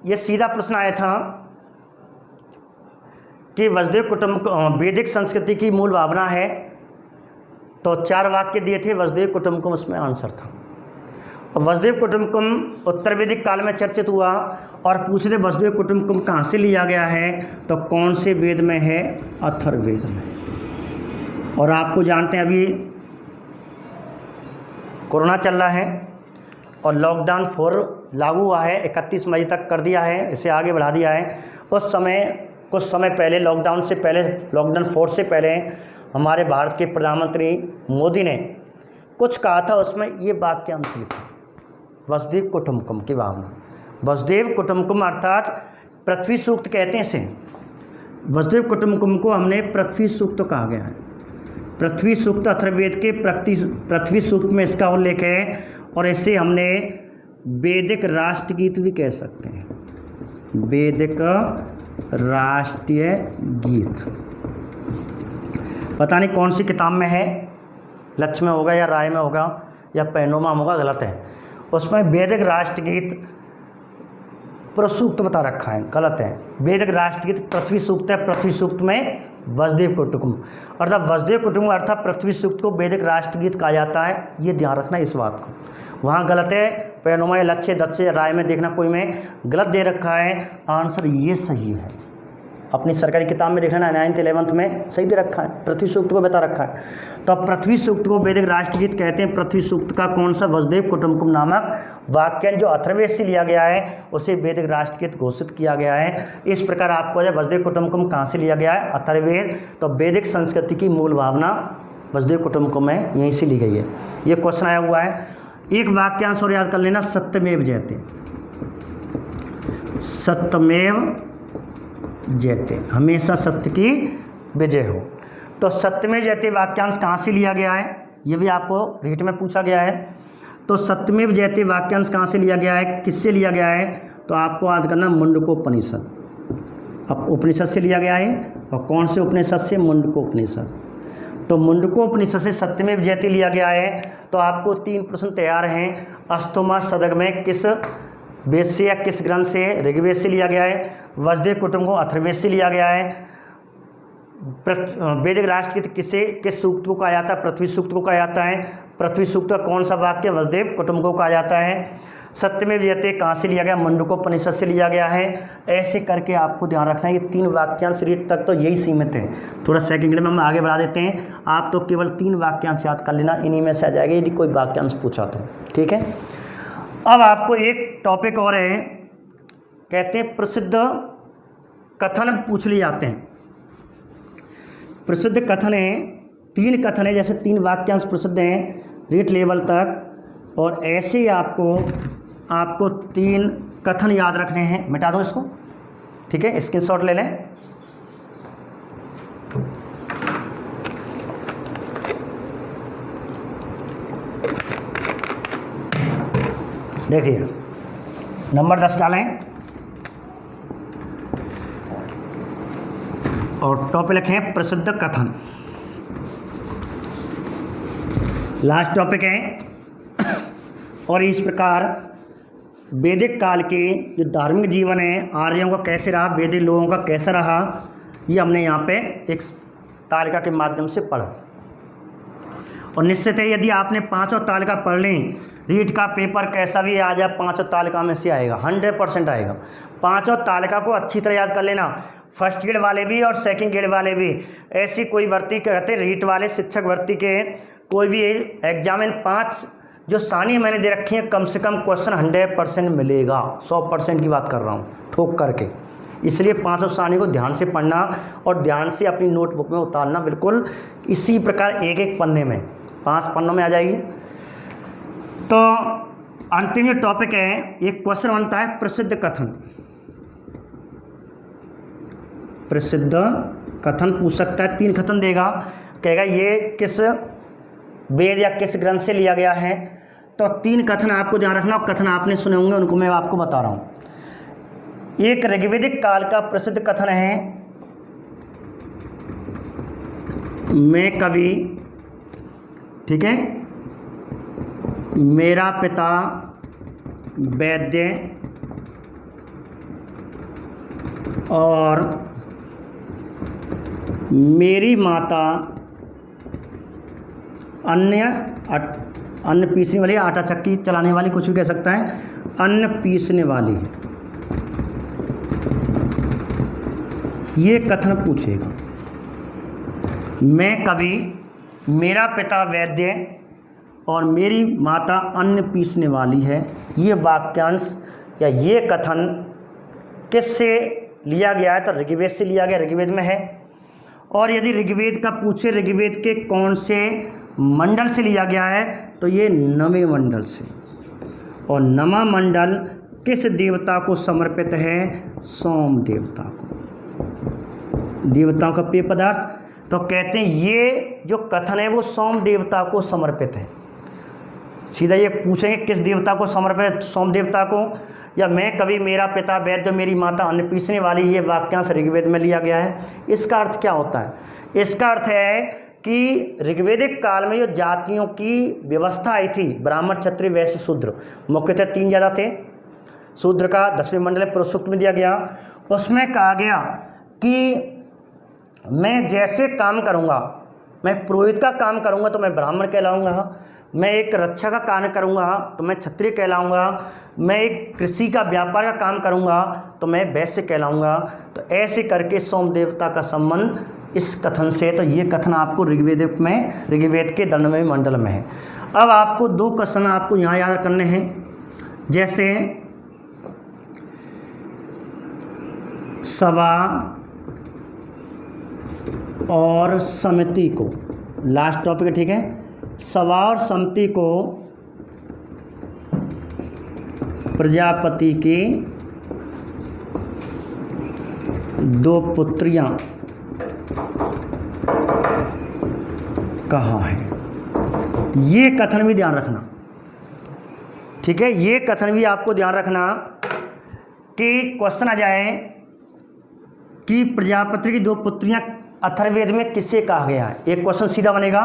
ये सीधा प्रश्न आया था कि वसुदेव कुटुंब वैदिक संस्कृति की मूल भावना है। तो 4 वाक्य दिए थे, वसुदेव कुटुंबकम उसमें आंसर था। और वसुदेव कुटुंबकम उत्तर वैदिक काल में चर्चित हुआ, और पूछ रहे वसुदेव कुटुंबकम कहाँ से लिया गया है? तो कौन से वेद में है? अथर्ववेद में। और आपको जानते हैं अभी कोरोना चल रहा है और लॉकडाउन 4 लागू हुआ है, 31 मई तक कर दिया है, इसे आगे बढ़ा दिया है। उस समय कुछ समय पहले, लॉकडाउन से पहले, लॉकडाउन 4 से पहले हमारे भारत के प्रधानमंत्री मोदी ने कुछ कहा था, उसमें ये वाक्यांश लिखा, वसुदेव कुटुंबकम की भावना। वसुदेव कुटुंबकम अर्थात पृथ्वी सूक्त कहते हैं इसे। वसुदेव कुटुंबकम को हमने पृथ्वी सूक्त कहा गया है। पृथ्वी सूक्त अथर्ववेद के पृथ्वी सूक्त में इसका उल्लेख है, और इसे हमने वैदिक राष्ट्रगीत भी कह सकते हैं, वैदिक राष्ट्रीय गीत। पता नहीं कौन सी किताब में है, लक्ष्य में होगा या राय में होगा या पैनोमा में होगा, गलत है। उसमें वैदिक राष्ट्रगीत प्रसूक्त बता रखा है, गलत है। वैदिक राष्ट्रगीत पृथ्वी सूक्त है, पृथ्वी सूक्त में वसुदेव कुटुंबकम अर्थात वसुदेव कुटुंबकम अर्थात पृथ्वी सूक्त को वैदिक राष्ट्रगीत कहा जाता है। ये ध्यान रखना इस बात को, वहाँ गलत है, पैनोमा, लक्ष्य, दक्ष्य, राय में देखना कोई में गलत दे रखा है। आंसर ये सही है, अपनी सरकारी किताब में देखना 9th 11th में सही दे रखा है, पृथ्वी सूक्त को बता रखा है। तो अब पृथ्वी सूक्त को वैदिक राष्ट्रगीत कहते हैं। पृथ्वी सूक्त का कौन सा? वसुदेव कुटुंबकम नामक वाक्यांश जो अथर्ववेद से लिया गया है, उसे वैदिक राष्ट्रगीत घोषित किया गया है। इस प्रकार आपको वसुदेव कुटुंबकम कहाँ से लिया गया है? अथर्ववेद। तो वैदिक संस्कृति की मूल भावना वसुदेव कुटुंबकम में यहीं से ली गई है। ये क्वेश्चन आया हुआ है। एक वाक्यांश और याद कर लेना, सत्यमेव जयते, सत्यमेव जयते, हमेशा सत्य की विजय हो। तो सत्यमेव जयते वाक्यांश कहाँ से लिया गया है? ये भी आपको रीट में पूछा गया है। तो सत्यमेव जयते वाक्यांश कहाँ से लिया गया है, किससे लिया गया है? तो आपको याद करना मुंडकोपनिषद, अब उपनिषद से लिया गया है। और कौन से उपनिषद से? मुंडकोपनिषद। तो मुंडकोपनिषद से सत्यमेव जयते लिया गया है। तो आपको 3 प्रश्न तैयार हैं। अस्तुमा सदगमय किस वेद से या किस ग्रंथ से? ऋग्वेद से लिया गया है। वसुदेव कुटुंबकम अथर्ववेद से लिया गया है। वैदिक राष्ट्रगीत किस सूक्त को कहा जाता है? पृथ्वी सूक्त को कहा जाता है। पृथ्वी सूक्त का कौन सा वाक्य? वसुदेव कुटुंबकम को कहा जाता है। सत्यमेव जयते कहाँ से लिया गया? मुंडकोपनिषद से लिया गया है। ऐसे करके आपको ध्यान रखना है, ये 3 वाक्यांश रीड तक तो यही सीमित है। थोड़ा सेकंड ग्रेड में हम आगे बढ़ा देते हैं। आप तो केवल 3 वाक्यांश याद कर लेना, इन्हीं में से आ जाएगा यदि कोई वाक्यांश पूछा तो, ठीक है। अब आपको एक टॉपिक और है, कहते हैं प्रसिद्ध कथन पूछ लिए जाते हैं। प्रसिद्ध कथन है, 3 कथन है, जैसे 3 वाक्यांश प्रसिद्ध हैं रीट लेवल तक, और ऐसे ही आपको 3 कथन याद रखने हैं। मिटा दो इसको, ठीक है, स्क्रीनशॉट ले लें। देखिए नंबर 10 डालें और टॉपिक लिखें प्रसिद्ध कथन। लास्ट टॉपिक है। और इस प्रकार वैदिक काल के जो धार्मिक जीवन है आर्यों का कैसे रहा, वैदिक लोगों का कैसा रहा, ये हमने यहाँ पे एक तालिका के माध्यम से पढ़ा। और निश्चित है यदि आपने 5 तालिका पढ़ ली, रीट का पेपर कैसा भी आ जाए 5 तालिका में से आएगा, 100% आएगा। 5 तालिका को अच्छी तरह याद कर लेना। फर्स्ट ग्रेड वाले भी और सेकंड ग्रेड वाले भी। ऐसी कोई भर्ती कहते रीट वाले शिक्षक भर्ती के कोई भी एग्जाम इन 5 जो सानी मैंने दे रखी हैं, कम से कम क्वेश्चन 100% मिलेगा। 100% की बात कर रहा हूँ ठोक करके। इसलिए 500 सानी को ध्यान से पढ़ना और ध्यान से अपनी नोटबुक में उतारना, बिल्कुल इसी प्रकार एक एक पन्ने में 5 पन्नों में आ जाएगी। तो अंतिम जो टॉपिक है, एक क्वेश्चन बनता है प्रसिद्ध कथन। प्रसिद्ध कथन पूछ सकता है, 3 कथन देगा, कहेगा ये किस वेद या किस ग्रंथ से लिया गया है। तो 3 कथन आपको ध्यान रखना, कथन आपने सुने होंगे, उनको मैं आपको बता रहा हूँ। एक ऋग्वेदिक काल का प्रसिद्ध कथन है, मैं कवि, ठीक है, मेरा पिता वैद्य और मेरी माता अन्न पीसने वाली, आटा चक्की चलाने वाली, कुछ भी कह सकता है, अन्न पीसने वाली है। ये कथन पूछेगा। मैं कवि, मेरा पिता वैद्य और मेरी माता अन्न पीसने वाली है। ये वाक्यांश या ये कथन किससे लिया गया है? तो ऋग्वेद से लिया गया, ऋग्वेद में है। और यदि ऋग्वेद का पूछे ऋग्वेद के कौन से मंडल से लिया गया है, तो ये नवे मंडल से। और नमा मंडल किस देवता को समर्पित है? सोम देवता को, देवताओं का पेय पदार्थ। तो कहते हैं ये जो कथन है वो सोम देवता को समर्पित है। सीधा ये पूछेंगे किस देवता को समर्पित? सोम देवता को। या मैं कवि, मेरा पिता वैद्य, मेरी माता अन्न पीसने वाली, ये वाक्यांश ऋग्वेद में लिया गया है। इसका अर्थ क्या होता है? इसका अर्थ है कि ऋग्वेदिक काल में जो जातियों की व्यवस्था आई थी, ब्राह्मण, क्षत्रिय, वैश्य, शूद्र, मुख्यतः 3 जाति थे। शूद्र का 10वें मंडल पुरुष सूक्त में दिया गया। उसमें कहा गया कि मैं जैसे काम करूँगा, मैं पुरोहित का काम करूँगा तो मैं ब्राह्मण कहलाऊँगा, मैं एक रक्षा का कार्य करूँगा तो मैं क्षत्रिय कहलाऊँगा, मैं एक कृषि का व्यापार का काम करूँगा तो मैं वैश्य कहलाऊँगा। तो ऐसे करके सोम देवता का संबंध इस कथन से। तो ये कथन आपको ऋग्वेद में, ऋग्वेद के 9वें मंडल में है। अब आपको 2 क्वेश्चन आपको यहाँ याद करने हैं, जैसे सभा और समिति को, लास्ट टॉपिक है, ठीक है। सभा और समिति को प्रजापति की 2 पुत्रियां कहा है। ये कथन भी ध्यान रखना, ठीक है। ये कथन भी आपको ध्यान रखना कि क्वेश्चन आ जाए कि प्रजापति की 2 पुत्रियां अथर्ववेद में किससे कहा गया है। एक क्वेश्चन सीधा बनेगा,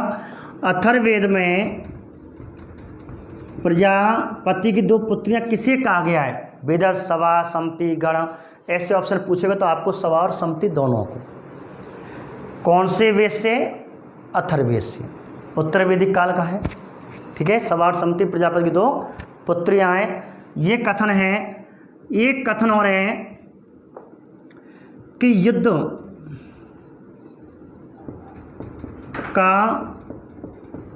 अथर्ववेद में प्रजापति की 2 पुत्रियां किसे कहा गया है? वेद, सभा, समिति, गण, ऐसे ऑप्शन पूछेगा तो आपको सभा और समिति दोनों को। कौन से वेद से? अथर्ववेद से, उत्तर वैदिक काल का है, ठीक है। सभा और समिति, प्रजापति की 2 पुत्रियां हैं। ये कथन है। एक कथन और है कि युद्ध का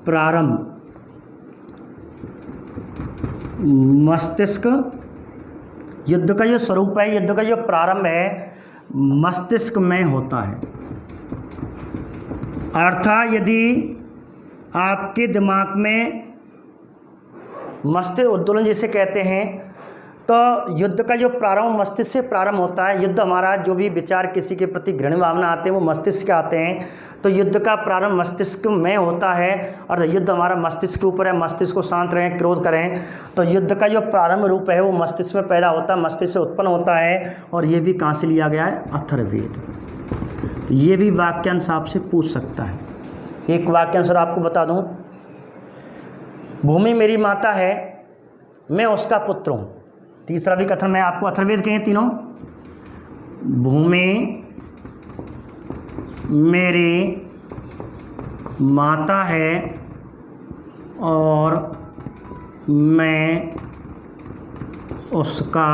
प्रारंभ मस्तिष्क, युद्ध का जो स्वरूप है, युद्ध का जो प्रारंभ है मस्तिष्क में होता है। अर्थात यदि आपके दिमाग में मस्तिष्क उद्दोलन जिसे कहते हैं, तो युद्ध का जो प्रारंभ मस्तिष्क से प्रारंभ होता है। युद्ध, हमारा जो भी विचार किसी के प्रति घृणा भावना आते हैं वो मस्तिष्क के आते हैं। तो युद्ध का प्रारंभ मस्तिष्क में होता है और युद्ध हमारा मस्तिष्क के ऊपर है। मस्तिष्क को शांत रहें, क्रोध करें। तो युद्ध का जो प्रारंभ रूप है वो मस्तिष्क में पैदा होता है, मस्तिष्क से उत्पन्न होता है। और ये भी कहाँ से लिया गया है? अथर्ववेद। ये भी वाक्यांश आपसे पूछ सकता है। एक वाक्यांश और आपको बता दूँ, भूमि मेरी माता है, मैं उसका पुत्र हूँ। तीसरा भी कथन मैं आपको अथर्ववेद के हैं तीनों। भूमि मेरी माता है और मैं उसका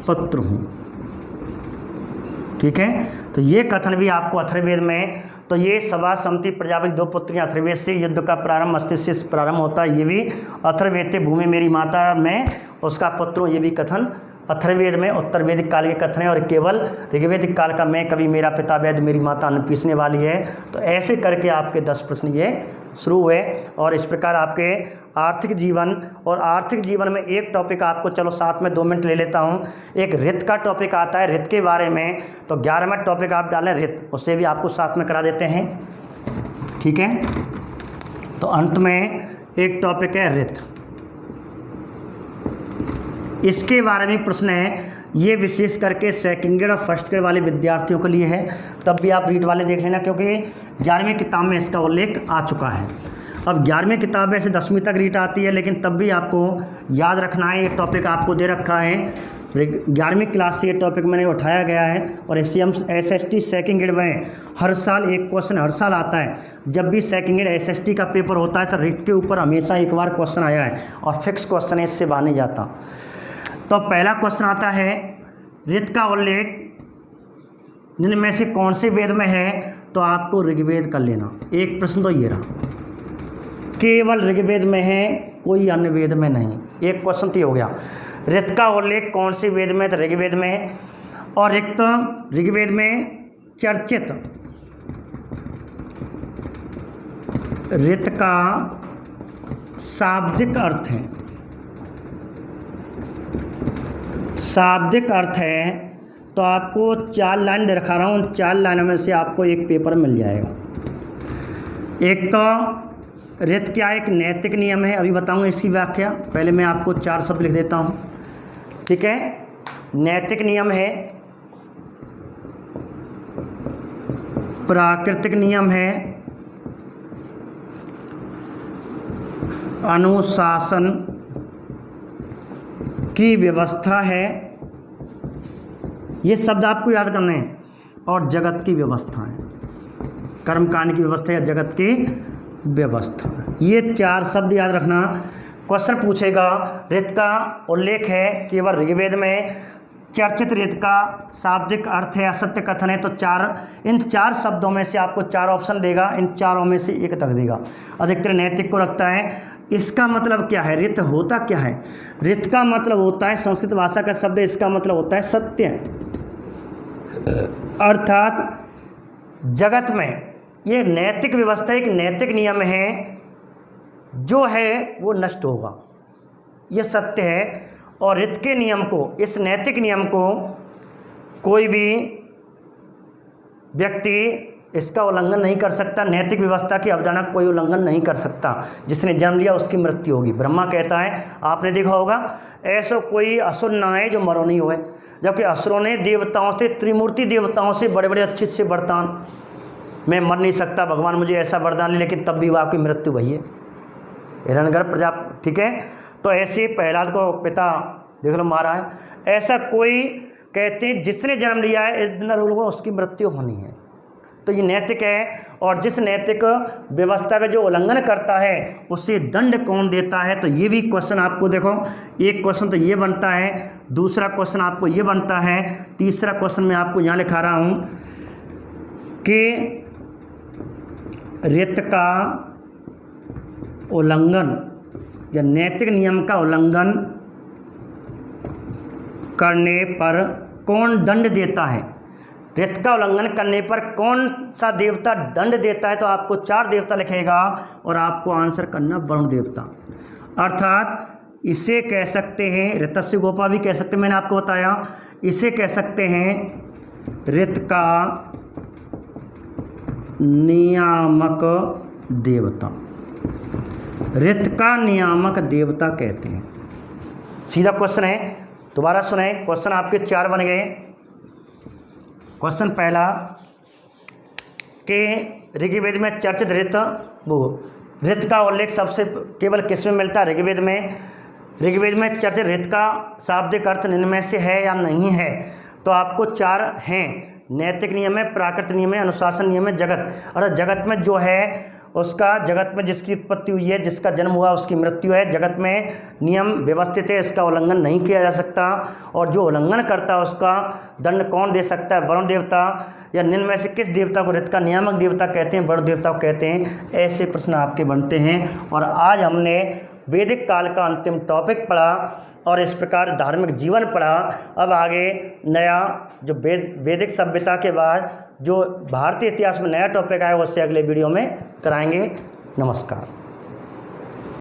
पुत्र हूँ। ठीक है, तो ये कथन भी आपको अथर्ववेद में, तो ये सभा सम्मति प्रजापति 2 पुत्रियाँ, अथर्ववेद से युद्ध का प्रारंभ मस्तिष्क से प्रारंभ होता है, ये भी अथर्ववेद ते भूमि मेरी माता में उसका पुत्र हूँ, ये भी कथन अथर्ववेद में उत्तर वैदिक काल के कथन है। और केवल ऋग्वेदिक काल का मैं कभी मेरा पिता वैद्य मेरी माता अन्न पीसने वाली है। तो ऐसे करके आपके 10 प्रश्न ये शुरू हुए। और इस प्रकार आपके आर्थिक जीवन, और आर्थिक जीवन में एक टॉपिक आपको चलो साथ में 2 मिनट ले लेता हूँ। एक रित का टॉपिक आता है, रित के बारे में, तो 11वां टॉपिक आप डालें रित, उससे भी आपको साथ में करा देते हैं। ठीक है, तो अंत में एक टॉपिक है रित, इसके बारे में प्रश्न है। ये विशेष करके सेकंड ग्रेड और फर्स्ट ग्रेड वाले विद्यार्थियों के लिए है, तब भी आप रीड वाले देख लेना, क्योंकि 11वीं किताब में इसका उल्लेख आ चुका है। अब 11वीं किताब वैसे 10वीं तक रीड आती है, लेकिन तब भी आपको याद रखना है, ये टॉपिक आपको दे रखा है। 11वीं क्लास से ये टॉपिक मैंने उठाया गया है। और SST सेकंड ग्रेड में हर साल एक क्वेश्चन हर साल आता है। जब भी सेकंड ग्रेड SST का पेपर होता है तो रित के ऊपर हमेशा एक बार क्वेश्चन आया है, और फिक्स क्वेश्चन है, इससे बाहर नहीं जाता। तो पहला क्वेश्चन आता है, रित का उल्लेख निम्न में से कौन से वेद में है? तो आपको ऋग्वेद कर लेना। एक प्रश्न तो ये रहा, केवल ऋग्वेद में है, कोई अन्य वेद में नहीं। एक क्वेश्चन तो हो गया, रित का उल्लेख कौन से वेद में? तो ऋग्वेद में। और एक तो ऋग्वेद में चर्चित रित का शाब्दिक अर्थ है, शाब्दिक अर्थ है, तो आपको 4 लाइन दिखा रहा हूँ, उन 4 लाइनों में से आपको एक पेपर मिल जाएगा। एक तो रित क्या एक नैतिक नियम है, अभी बताऊँगा इसकी व्याख्या, पहले मैं आपको 4 शब्द लिख देता हूँ। ठीक है, नैतिक नियम है, प्राकृतिक नियम है, अनुशासन की व्यवस्था है, ये शब्द आपको याद करने हैं, और जगत की व्यवस्था है, कर्मकांड की व्यवस्था या जगत की व्यवस्था, ये 4 शब्द याद रखना। क्वेश्चन पूछेगा, रित का उल्लेख है केवल ऋग्वेद में, चर्चित रित का शाब्दिक अर्थ है, असत्य कथन है, तो इन 4 शब्दों में से आपको 4 ऑप्शन देगा, इन 4 में से एक रख देगा। अधिकतर नैतिक को रखता है। इसका मतलब क्या है? रित होता क्या है? रित का मतलब होता है, संस्कृत भाषा का शब्द, इसका मतलब होता है सत्य, अर्थात जगत में ये नैतिक व्यवस्था एक नैतिक नियम है, जो है वो नष्ट होगा, ये सत्य है। और रित के नियम को, इस नैतिक नियम को कोई भी व्यक्ति इसका उल्लंघन नहीं कर सकता। नैतिक व्यवस्था की अवधारणा कोई उल्लंघन नहीं कर सकता। जिसने जन्म लिया उसकी मृत्यु होगी। ब्रह्मा कहता है, आपने देखा होगा, ऐसा कोई असुर ना है जो मरो नहीं हुए, जबकि असुरों ने देवताओं से, त्रिमूर्ति देवताओं से बड़े बड़े अच्छे से वरदान, मैं मर नहीं सकता, भगवान मुझे ऐसा वरदान ले, लेकिन तब भी आपकी मृत्यु भई है, हिरण्यगर्भ प्रजापति। ठीक है, तो ऐसे प्रहलाद को पिता देख लो मारा है। ऐसा कोई कहते हैं जिसने जन्म लिया है इस दिन होगा उसकी मृत्यु होनी है, तो ये नैतिक है। और जिस नैतिक व्यवस्था का जो उल्लंघन करता है उसे दंड कौन देता है? तो ये भी क्वेश्चन आपको देखो, एक क्वेश्चन तो ये बनता है, दूसरा क्वेश्चन आपको ये बनता है, तीसरा क्वेश्चन मैं आपको यहाँ लिखा रहा हूँ कि रित का उल्लंघन या नैतिक नियम का उल्लंघन करने पर कौन दंड देता है? रित का उल्लंघन करने पर कौन सा देवता दंड देता है? तो आपको 4 देवता लिखेगा और आपको आंसर करना वरुण देवता। अर्थात इसे कह सकते हैं, ऋतस्य गोपा भी कह सकते हैं, मैंने आपको बताया, इसे कह सकते हैं रित का नियामक देवता। रित का नियामक देवता कहते हैं। सीधा क्वेश्चन है, दोबारा सुने, क्वेश्चन आपके 4 बन गए। क्वेश्चन पहला कि ऋग्वेद में चर्चित रित का उल्लेख सबसे केवल किस में मिलता है? ऋग्वेद में। ऋग्वेद में चर्चित रित का शाब्दिक अर्थ निम्न में से है या नहीं है? तो आपको 4 हैं, नैतिक नियम है, प्राकृतिक नियम है, अनुशासन नियम है, जगत। और जगत में जो है उसका, जगत में जिसकी उत्पत्ति हुई है, जिसका जन्म हुआ, उसकी मृत्यु है। जगत में नियम व्यवस्थित है, इसका उल्लंघन नहीं किया जा सकता। और जो उल्लंघन करता है उसका दंड कौन दे सकता है? वरुण देवता। या निम्न में से किस देवता को ऋत का नियामक देवता कहते हैं, वरुण देवता को कहते हैं? ऐसे प्रश्न आपके बनते हैं। और आज हमने वैदिक काल का अंतिम टॉपिक पढ़ा और इस प्रकार धार्मिक जीवन पढ़ा। अब आगे नया जो वैदिक सभ्यता के बाद जो भारतीय इतिहास में नया टॉपिक आया, उससे अगले वीडियो में कराएंगे। नमस्कार।